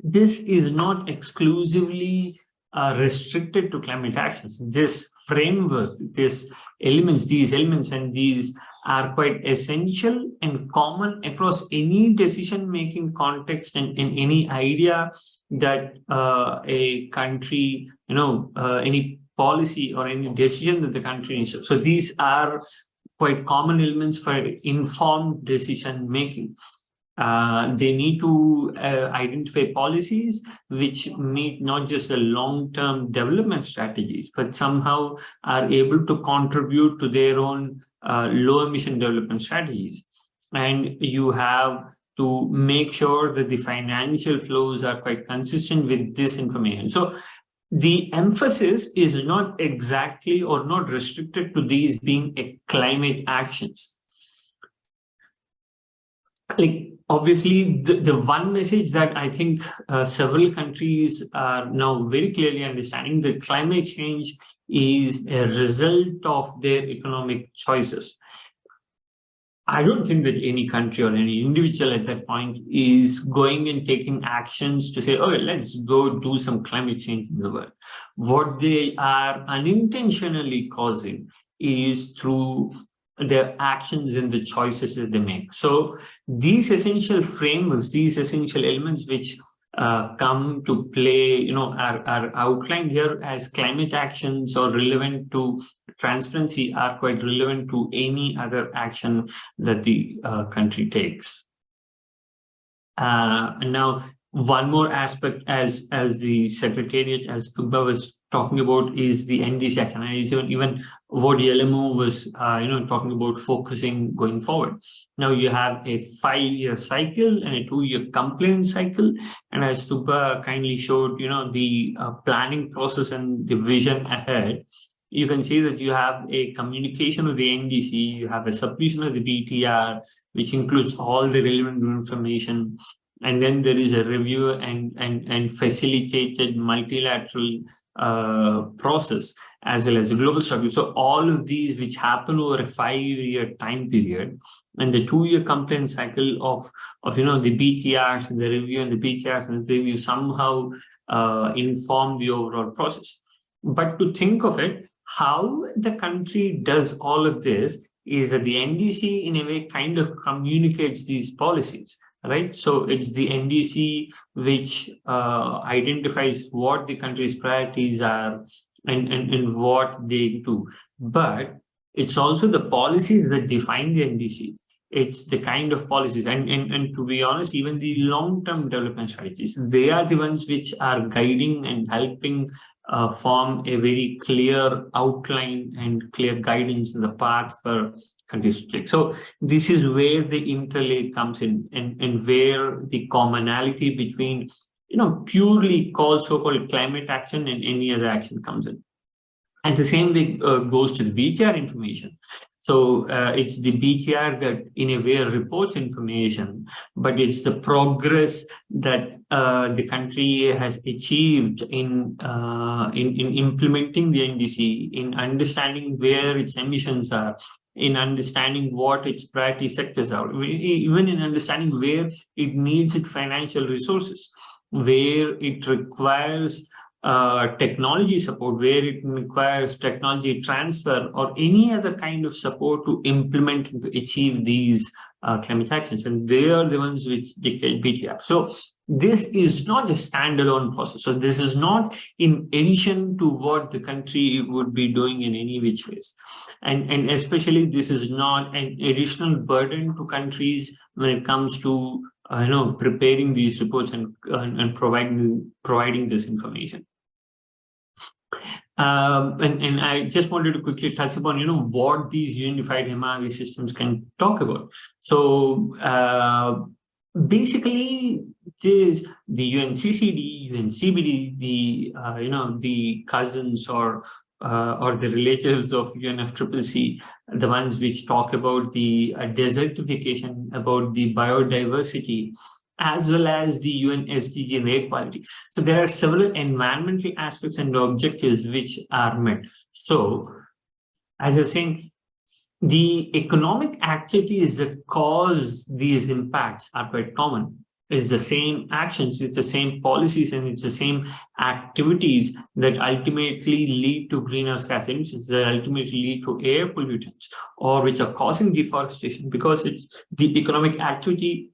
this is not exclusively restricted to climate actions. This framework, these elements and these are quite essential and common across any decision-making context and in any idea that a country, any policy or any decision that the country needs. So these are quite common elements for informed decision-making. They need to identify policies which meet not just the long-term development strategies, but somehow are able to contribute to their own low-emission development strategies. And you have to make sure that the financial flows are quite consistent with this information. So the emphasis is not exactly or not restricted to these being climate actions. Like, obviously, the one message that I think several countries are now very clearly understanding, that climate change is a result of their economic choices. I don't think that any country or any individual at that point is going and taking actions to say, oh, let's go do some climate change in the world. What they are unintentionally causing is through their actions and the choices that they make. So these essential frameworks, these essential elements which come to play, are outlined here as climate actions or relevant to transparency, are quite relevant to any other action that the country takes. And now, one more aspect, as the Secretariat, as Tugba was talking about, is the NDC action. And even what Yelemu was talking about focusing going forward. Now you have a 5-year cycle and a 2-year compliance cycle. And as Tugba kindly showed, the planning process and the vision ahead, you can see that you have a communication of the NDC, you have a submission of the BTR, which includes all the relevant information. And then there is a review and facilitated multilateral process, as well as a global strategy. So all of these, which happen over a 5-year time period, and the 2-year compliance cycle of the BTRs and the review, and the BTRs and the review somehow inform the overall process. But to think of it, how the country does all of this is that the NDC in a way kind of communicates these policies, right? So it's the NDC which identifies what the country's priorities are and what they do. But it's also the policies that define the NDC. It's the kind of policies, and to be honest, even the long-term development strategies, they are the ones which are guiding and helping form a very clear outline and clear guidance in the path for countries to take. So this is where the interlay comes in, and where the commonality between, purely so-called climate action and any other action comes in. And the same way goes to the BTR information. So it's the BTR that in a way reports information, but it's the progress that the country has achieved in implementing the NDC, in understanding where its emissions are, in understanding what its priority sectors are, even in understanding where it needs its financial resources, where it requires technology support, where it requires technology transfer or any other kind of support to implement and to achieve these climate actions. And they are the ones which dictate BTR. So this is not a standalone process. So this is not in addition to what the country would be doing in any which ways. And especially this is not an additional burden to countries when it comes to preparing these reports and providing this information. And I just wanted to quickly touch upon, what these unified MRV systems can talk about. So basically, there's the UNCCD, UNCBD, the cousins or the relatives of UNFCCC, the ones which talk about the desertification, about the biodiversity, as well as the UN SDG and air quality. So there are several environmental aspects and objectives which are met. So as I was saying, the economic activities that cause these impacts are quite common. It's the same actions, it's the same policies, and it's the same activities that ultimately lead to greenhouse gas emissions, that ultimately lead to air pollutants, or which are causing deforestation, because it's the economic activity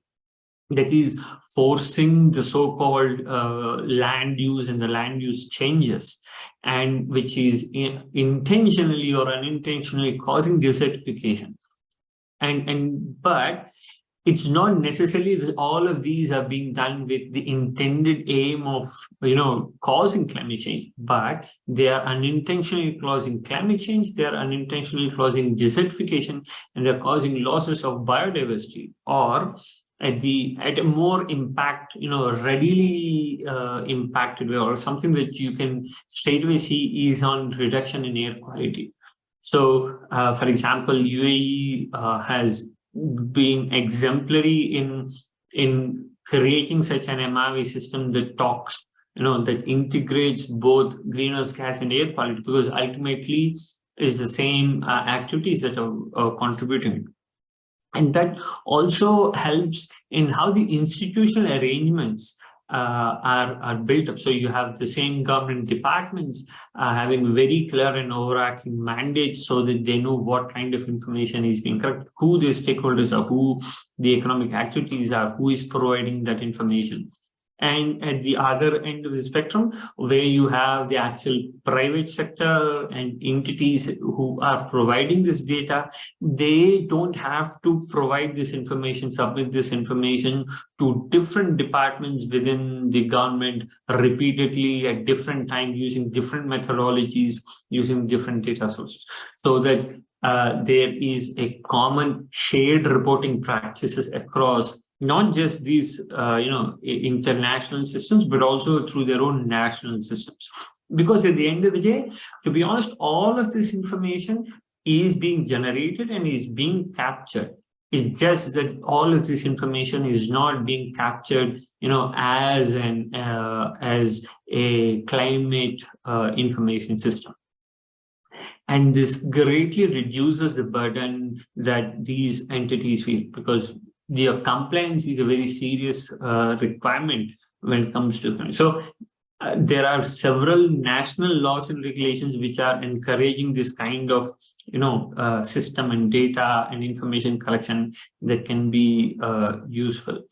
that is forcing the so-called land use and the land use changes, and which is intentionally or unintentionally causing desertification. But it's not necessarily that all of these are being done with the intended aim of causing climate change, but they are unintentionally causing climate change, they are unintentionally causing desertification, and they're causing losses of biodiversity, or at a more impact, readily impacted way, or something that you can straight away see is on reduction in air quality. So, for example, UAE has been exemplary in creating such an MRV system that talks, that integrates both greenhouse gas and air quality, because ultimately is the same activities that are contributing. And that also helps in how the institutional arrangements are built up. So you have the same government departments having very clear and overarching mandates, so that they know what kind of information is being collected, who the stakeholders are, who the economic activities are, who is providing that information. And at the other end of the spectrum, where you have the actual private sector and entities who are providing this data, they don't have to provide this information, submit this information to different departments within the government repeatedly at different times, using different methodologies, using different data sources, so that there is a common shared reporting practices across not just these international systems, but also through their own national systems. Because at the end of the day, to be honest, all of this information is being generated and is being captured. It's just that all of this information is not being captured, as a climate information system. And this greatly reduces the burden that these entities feel, because the compliance is a very serious requirement when it comes to. So there are several national laws and regulations which are encouraging this kind of system and data and information collection that can be useful.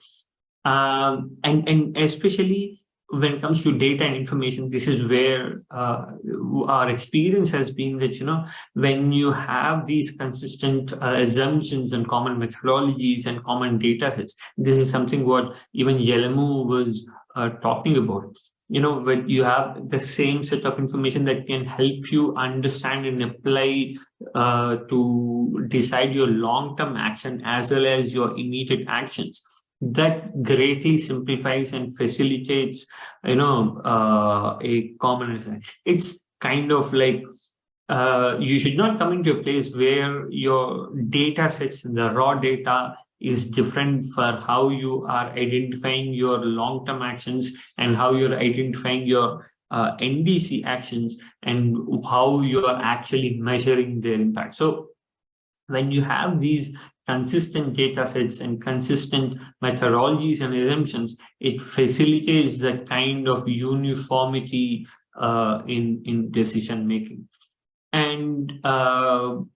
And especially when it comes to data and information, this is where our experience has been that, when you have these consistent assumptions and common methodologies and common data sets, this is something what even Yelemu was talking about. When you have the same set of information that can help you understand and apply to decide your long-term action as well as your immediate actions, that greatly simplifies and facilitates, a common understanding. It's kind of like you should not come into a place where your data sets, the raw data, is different for how you are identifying your long-term actions and how you're identifying your NDC actions and how you are actually measuring their impact. So when you have these consistent data sets and consistent methodologies and assumptions, it facilitates that kind of uniformity in decision making. And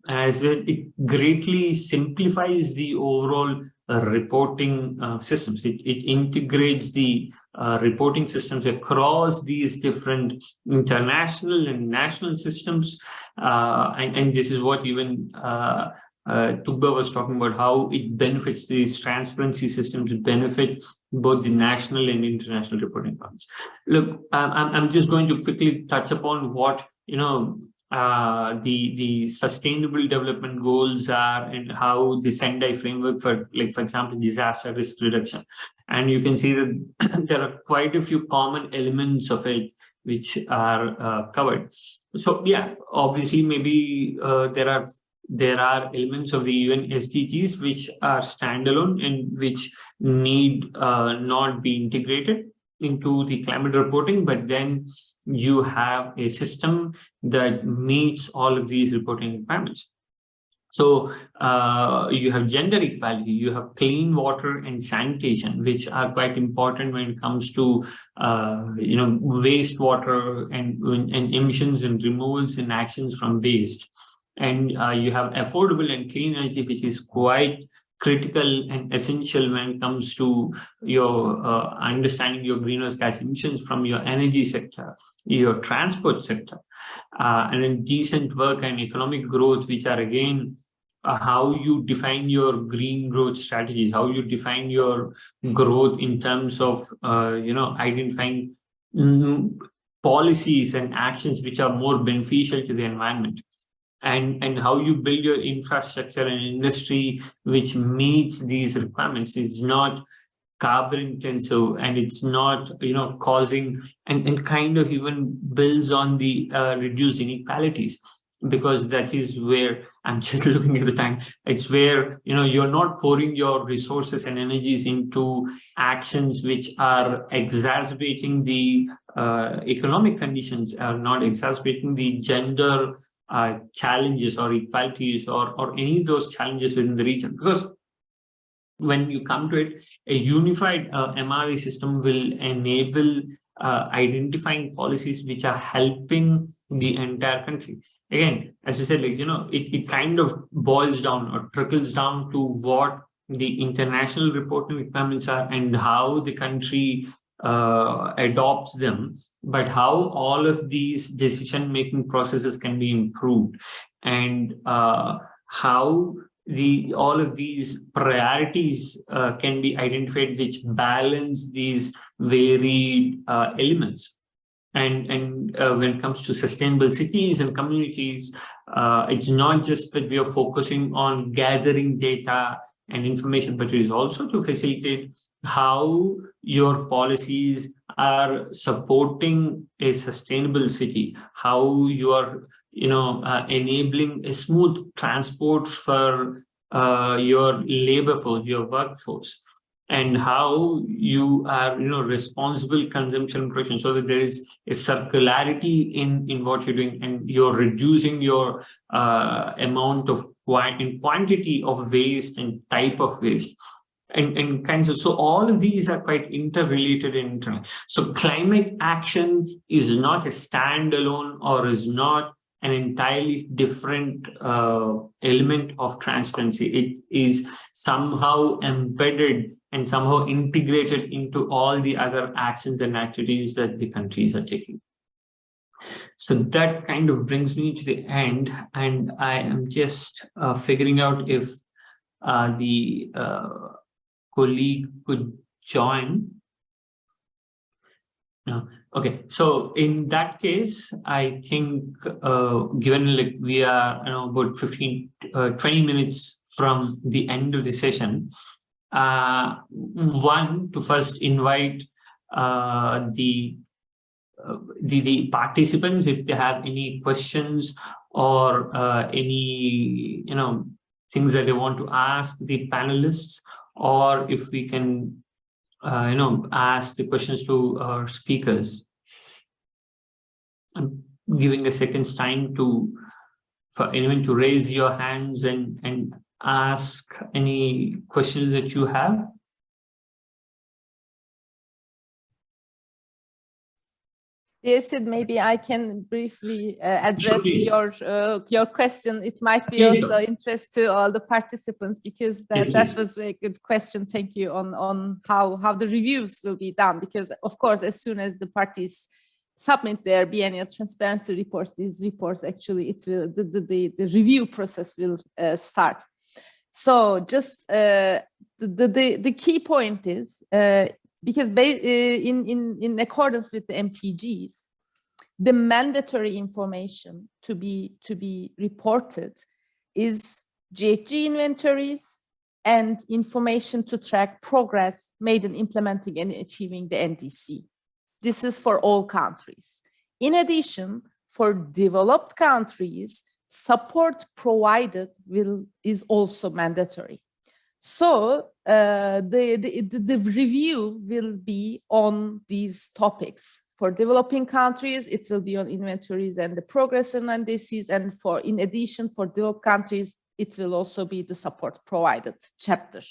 as it greatly simplifies the overall reporting systems. It integrates the reporting systems across these different international and national systems. And this is what even Tugba was talking about, how it benefits these transparency systems to benefit both the national and international reporting requirements. Look, I'm just going to quickly touch upon what the sustainable development goals are and how the Sendai framework for example, disaster risk reduction. And you can see that there are quite a few common elements of it which are covered. So yeah, obviously maybe there are elements of the UN SDGs which are standalone and which need not be integrated into the climate reporting, but then you have a system that meets all of these reporting requirements. So you have gender equality, you have clean water and sanitation, which are quite important when it comes to wastewater and emissions and removals and actions from waste. And you have affordable and clean energy, which is quite critical and essential when it comes to your understanding your greenhouse gas emissions from your energy sector, your transport sector, and then decent work and economic growth, which are again how you define your green growth strategies, how you define your growth in terms of identifying policies and actions which are more beneficial to the environment. And how you build your infrastructure and industry which meets these requirements. It's not carbon intensive and it's not causing and kind of even builds on the reduced inequalities, because that is where I'm just looking at the time. It's where you're not pouring your resources and energies into actions which are exacerbating the economic conditions, are not exacerbating the gender challenges or equalities or any of those challenges within the region. Because when you come to it, a unified MRV system will enable identifying policies which are helping the entire country. Again, as you said, it kind of boils down or trickles down to what the international reporting requirements are and how the country adopts them, but how all of these decision-making processes can be improved, and how all of these priorities can be identified which balance these varied elements. And when it comes to sustainable cities and communities, it's not just that we are focusing on gathering data and information, but it is also to facilitate how your policies are supporting a sustainable city, how you are enabling a smooth transport for your labor force, your workforce, and how you are responsible consumption production, so that there is a circularity in what you're doing, and you're reducing your amount of quantity of waste and type of waste. and kinds of, so all of these are quite interrelated and interlinked. So climate action is not a standalone or is not an entirely different element of transparency. It is somehow embedded and somehow integrated into all the other actions and activities that the countries are taking. So that kind of brings me to the end, and I am just figuring out if the colleague could join. No. Okay, so in that case, I think given like we are about 20 minutes from the end of the session, one, to first invite the participants if they have any questions or any things that they want to ask the panelists, or if we can ask the questions to our speakers. I'm giving a second's time for anyone to raise your hands and ask any questions that you have. Dear Sid, maybe I can briefly address your question. It might be Please. also interest to all the participants, because that was a good question. Thank you on how the reviews will be done, because of course, as soon as the parties submit their biennial transparency reports, these reports actually the review process will start. So just the key point is because in accordance with the MPGs, the mandatory information to be reported is GHG inventories and information to track progress made in implementing and achieving the NDC. This is for all countries. In addition, for developed countries, support provided is also mandatory. So the review will be on these topics. For developing countries, it will be on inventories and the progress in NDCs, and in addition, for developed countries, it will also be the support provided chapter.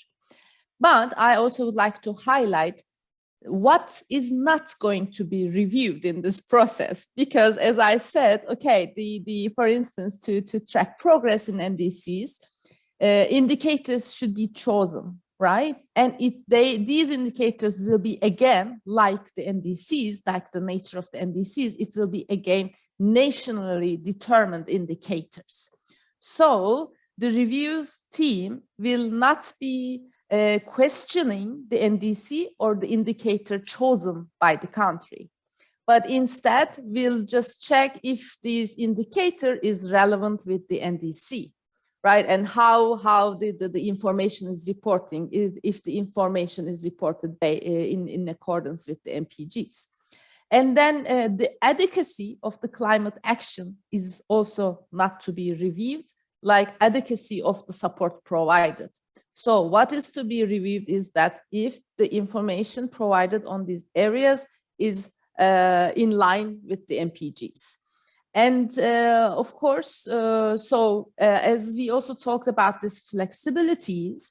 But I also would like to highlight what is not going to be reviewed in this process, because as I said, okay, for instance, to track progress in NDCs, indicators should be chosen, right? And these indicators will be, again, like the NDCs, like the nature of the NDCs, it will be again nationally determined indicators. So the reviews team will not be questioning the NDC or the indicator chosen by the country, but instead we'll just check if this indicator is relevant with the NDC, right? And how the information is reporting, if the information is reported in accordance with the MPGs. And then the adequacy of the climate action is also not to be reviewed, like adequacy of the support provided. So what is to be reviewed is that if the information provided on these areas is in line with the MPGs. And of course, as we also talked about these flexibilities,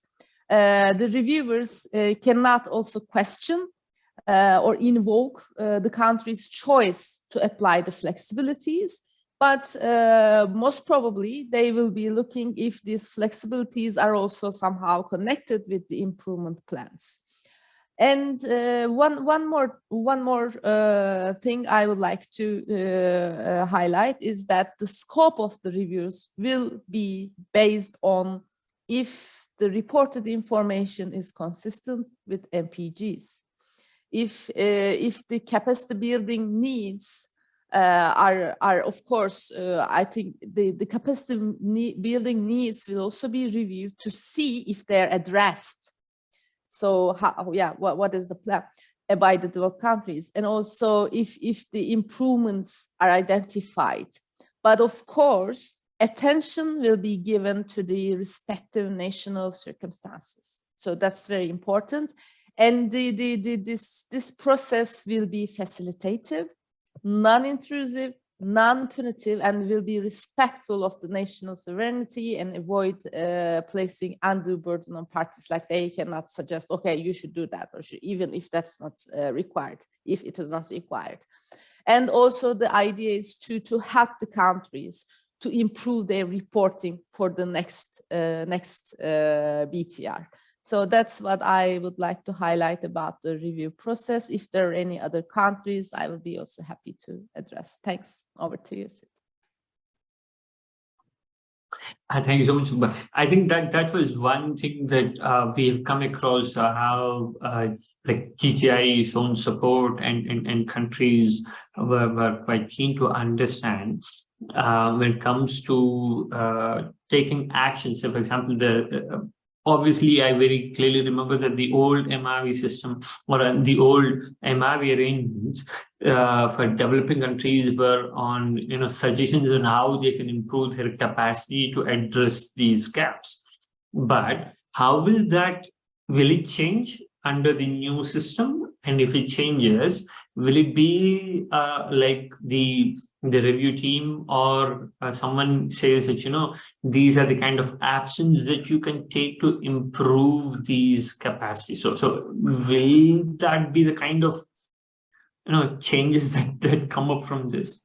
the reviewers cannot also question or invoke the country's choice to apply the flexibilities. But most probably, they will be looking if these flexibilities are also somehow connected with the improvement plans. And one more thing I would like to highlight is that the scope of the reviews will be based on if the reported information is consistent with MPGs. If the capacity building needs are of course, I think the capacity building needs will also be reviewed to see if they're addressed. So what is the plan by the developed countries, and also if the improvements are identified. But of course, attention will be given to the respective national circumstances. So that's very important, and this process will be facilitative, non-intrusive, non-punitive and will be respectful of the national sovereignty and avoid placing undue burden on parties. Like they cannot suggest, okay, you should do that, or even if that's not required, if it is not required. And also the idea is to help the countries to improve their reporting for the next BTR. So that's what I would like to highlight about the review process. If there are any other countries, I will be also happy to address. Thanks. Over to you. Thank you so much. I think that was one thing that we've come across, how like GGI's own support and countries were quite keen to understand when it comes to taking action. So, for example, obviously, I very clearly remember that the old MRV system or the old MRV arrangements for developing countries were on suggestions on how they can improve their capacity to address these gaps. But how will it change under the new system? And if it changes, will it be like the review team or someone says that, these are the kind of actions that you can take to improve these capacities? So will that be the kind of, changes that come up from this?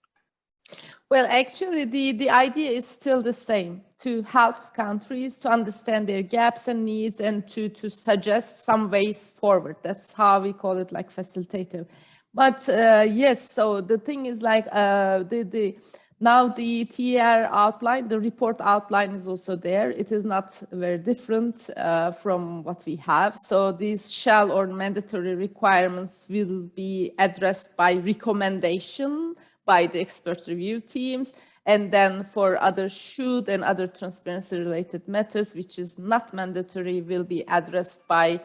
Well, actually, the idea is still the same, to help countries to understand their gaps and needs and to suggest some ways forward. That's how we call it, like facilitative. But yes, so the thing is like now the TR outline, the report outline is also there. It is not very different from what we have. So these shall or mandatory requirements will be addressed by recommendation by the expert review teams. And then for other should and other transparency related matters, which is not mandatory, will be addressed by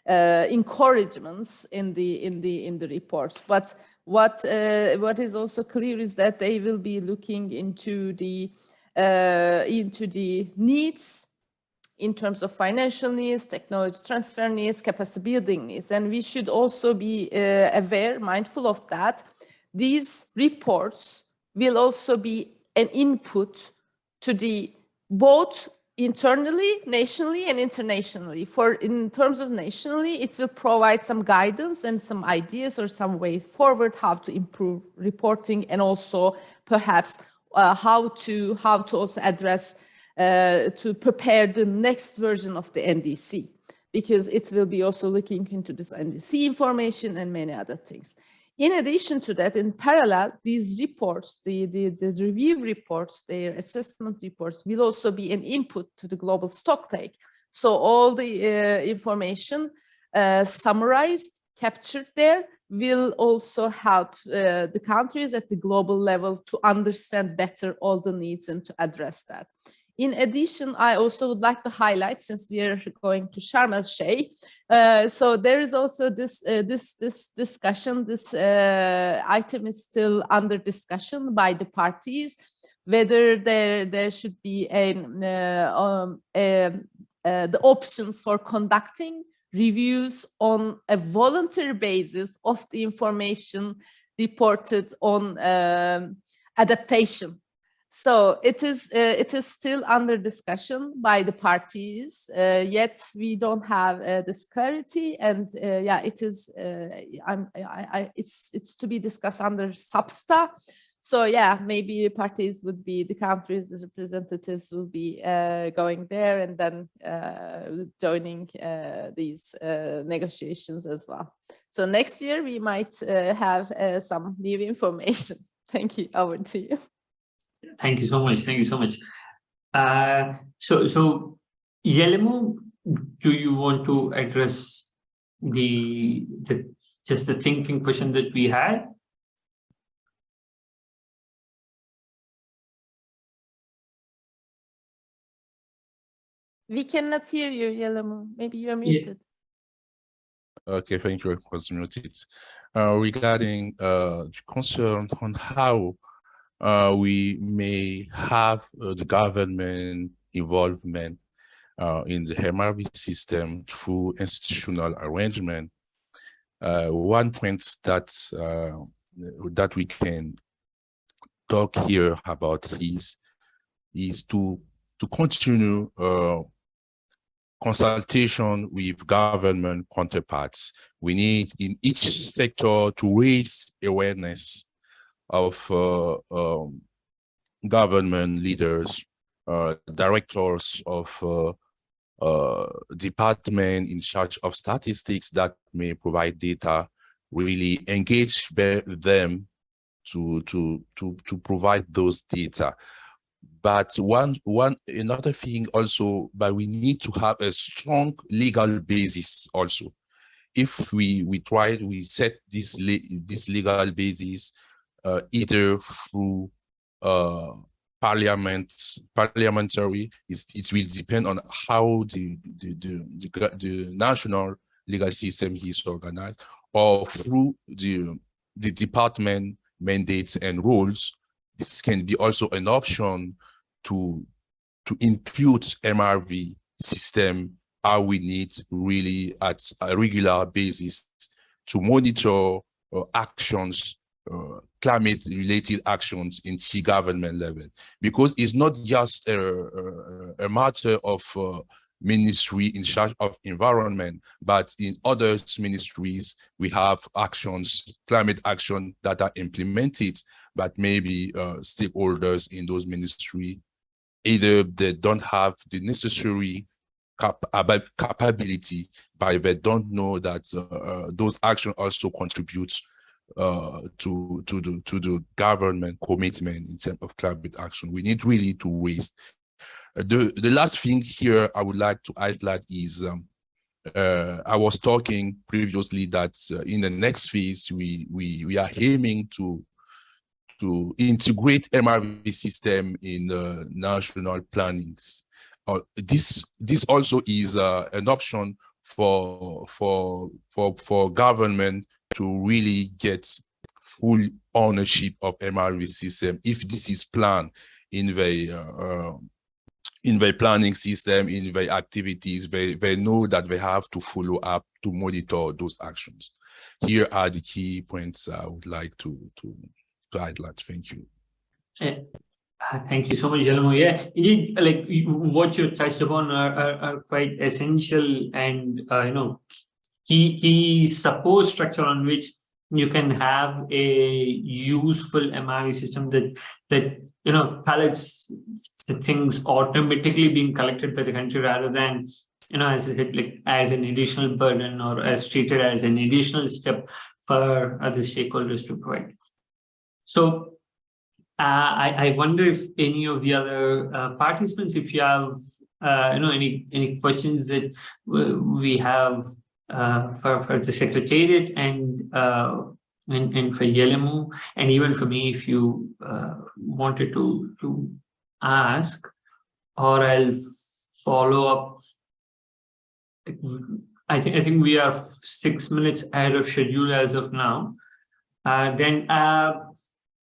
encouragements in the reports. But what is also clear is that they will be looking into the needs in terms of financial needs, technology transfer needs, capacity building needs, and we should also be mindful of that. These reports will also be an input to the both internally, nationally, and internationally. In terms of nationally, it will provide some guidance and some ideas or some ways forward how to improve reporting, and also perhaps how to also address to prepare the next version of the NDC, because it will be also looking into this NDC information and many other things. In addition to that, in parallel, these reports, the review reports, their assessment reports will also be an input to the global stocktake. So all the information summarized, captured there, will also help the countries at the global level to understand better all the needs and to address that. In addition, I also would like to highlight, since we are going to Sharm el-Sheikh, so there is also this discussion. This item is still under discussion by the parties, whether there should be the options for conducting reviews on a voluntary basis of the information reported on adaptation. So it is still under discussion by the parties, yet we don't have this clarity, and yeah, it's to be discussed under SAPSTA. So yeah, maybe parties would be, the countries, the representatives will be going there and then joining these negotiations as well. So next year we might have some new information. Thank you. Over to you. Thank you so much. Thank you so much. So Yelemu, do you want to address just the thinking question that we had? We cannot hear you, Yelemu. Maybe you're muted. Yeah. Okay, thank you. I was muted. Regarding concern on how we may have the government involvement in the MRV system through institutional arrangement. One point that we can talk here about is to continue consultation with government counterparts. We need in each sector to raise awareness of government leaders, directors of department in charge of statistics that may provide data, really engage them to provide those data. But another thing also, but we need to have a strong legal basis also. If we set this legal basis either through parliamentary, it will depend on how the national legal system is organized, or through the department mandates and rules. This can be also an option to include MRV system, how we need really at a regular basis to monitor actions, climate-related actions in key government level, because it's not just a matter of ministry in charge of environment, but in other ministries we have actions, climate action that are implemented, but maybe stakeholders in those ministries, either they don't have the necessary capability, but they don't know that those actions also contribute to the government commitment in terms of climate action. We need really to raise. The last thing here I would like to highlight is I was talking previously that in the next phase we are aiming to integrate MRV system in national plannings. This also is an option for government to really get full ownership of MRV system if this is planned in the planning system, in the activities. They know that they have to follow up to monitor those actions. Here are the key points I would like to highlight. Thank you. Yeah. Thank you so much, Guillermo. Yeah, indeed, like what you touched upon are quite essential and key support structure on which you can have a useful MRV system that collects the things automatically being collected by the country, rather than as I said, like as an additional burden or as treated as an additional step for other stakeholders to provide. So I wonder if any of the other participants, if you have any questions that we have for the Secretariat and for Guillermo, and even for me, if you wanted to ask, or I'll follow up. I think we are 6 minutes ahead of schedule as of now.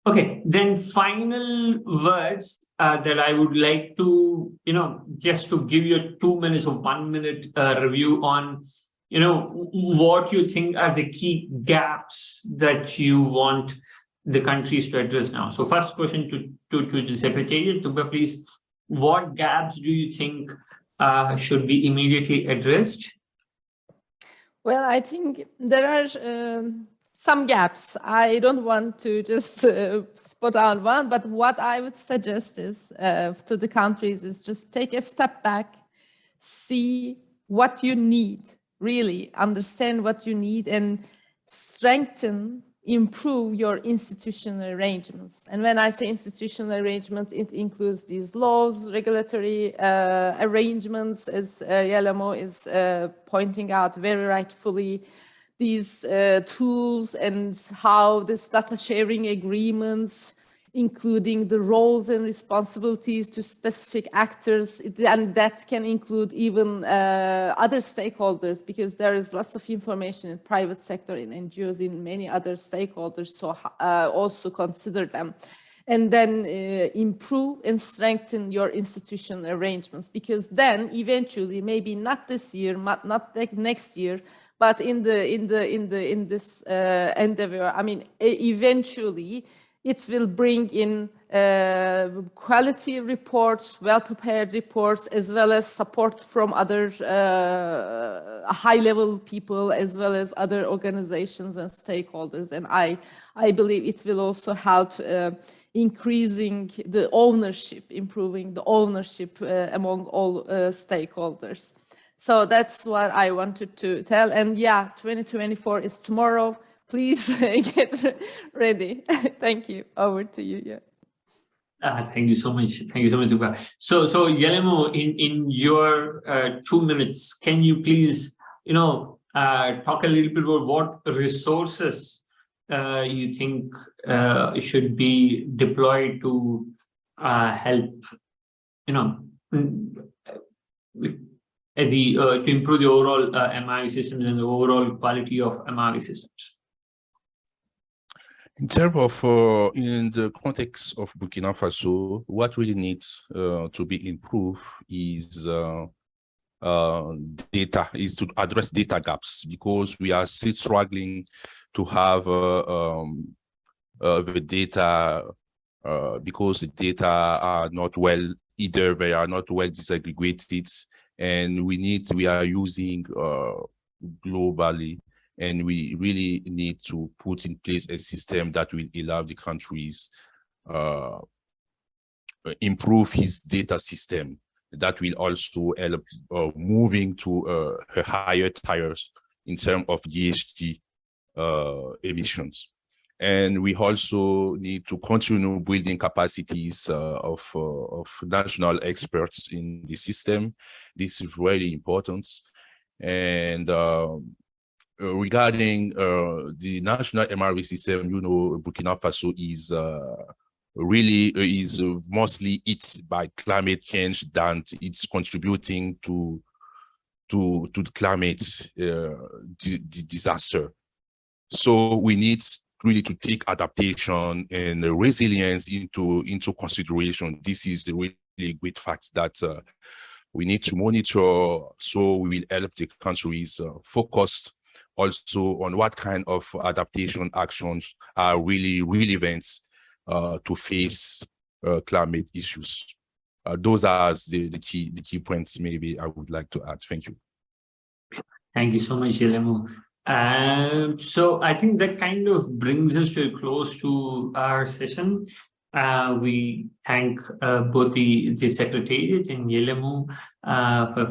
Okay, then final words that I would like to, just to give you 2 minutes or 1 minute review on, what you think are the key gaps that you want the countries to address now. So first question to the Secretariat, please, what gaps do you think should be immediately addressed? Well, I think there are some gaps. I don't want to just spot out one, but what I would suggest is to the countries is just take a step back, see what you need, really understand what you need, and strengthen, improve your institutional arrangements. And when I say institutional arrangement, it includes these laws, regulatory arrangements, as Guillermo is pointing out very rightfully, these tools and how this data sharing agreements, including the roles and responsibilities to specific actors, and that can include even other stakeholders, because there is lots of information in private sector, in NGOs, in many other stakeholders, so also consider them. And then improve and strengthen your institutional arrangements, because then eventually, maybe not this year, not next year, but in this endeavor, I mean, eventually, it will bring in quality reports, well-prepared reports, as well as support from other high-level people, as well as other organizations and stakeholders. And I believe it will also help increasing the ownership, improving the ownership among all stakeholders. So that's what I wanted to tell. And yeah, 2024 is tomorrow. Please get ready. Thank you. Over to you. Yeah. Thank you so much. Thank you so much, Duba. So Yelemo, in your 2 minutes, can you please, talk a little bit about what resources you think should be deployed to help, to improve the overall MRV systems and the overall quality of MRV systems? In terms of, in the context of Burkina Faso, what really needs to be improved is data, is to address data gaps, because we are still struggling to have the data, because the data are not well, either they are not well disaggregated, and we are using globally. And we really need to put in place a system that will allow the countries improve his data system, that will also help moving to a higher tiers in terms of GHG emissions. And we also need to continue building capacities of national experts in the system. This is really important. And regarding the national MRV system, Burkina Faso is is mostly hit by climate change, than it's contributing to the climate disaster. So we need really to take adaptation and resilience into consideration. This is the really great fact that we need to monitor, so we will help the countries focus also on what kind of adaptation actions are really relevant to face climate issues. Those are the key points maybe I would like to add. Thank you. Thank you so much, Yelemo. So I think that kind of brings us to a close to our session. We thank both the Secretariat and Yelemo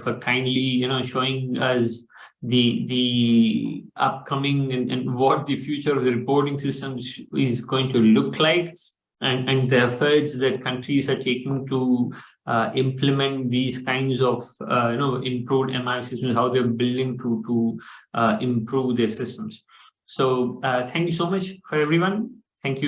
for kindly showing us the upcoming and what the future of the reporting systems is going to look like, and the efforts that countries are taking to implement these kinds of improved MRV systems, how they're building to improve their systems. So thank you so much for everyone. Thank you.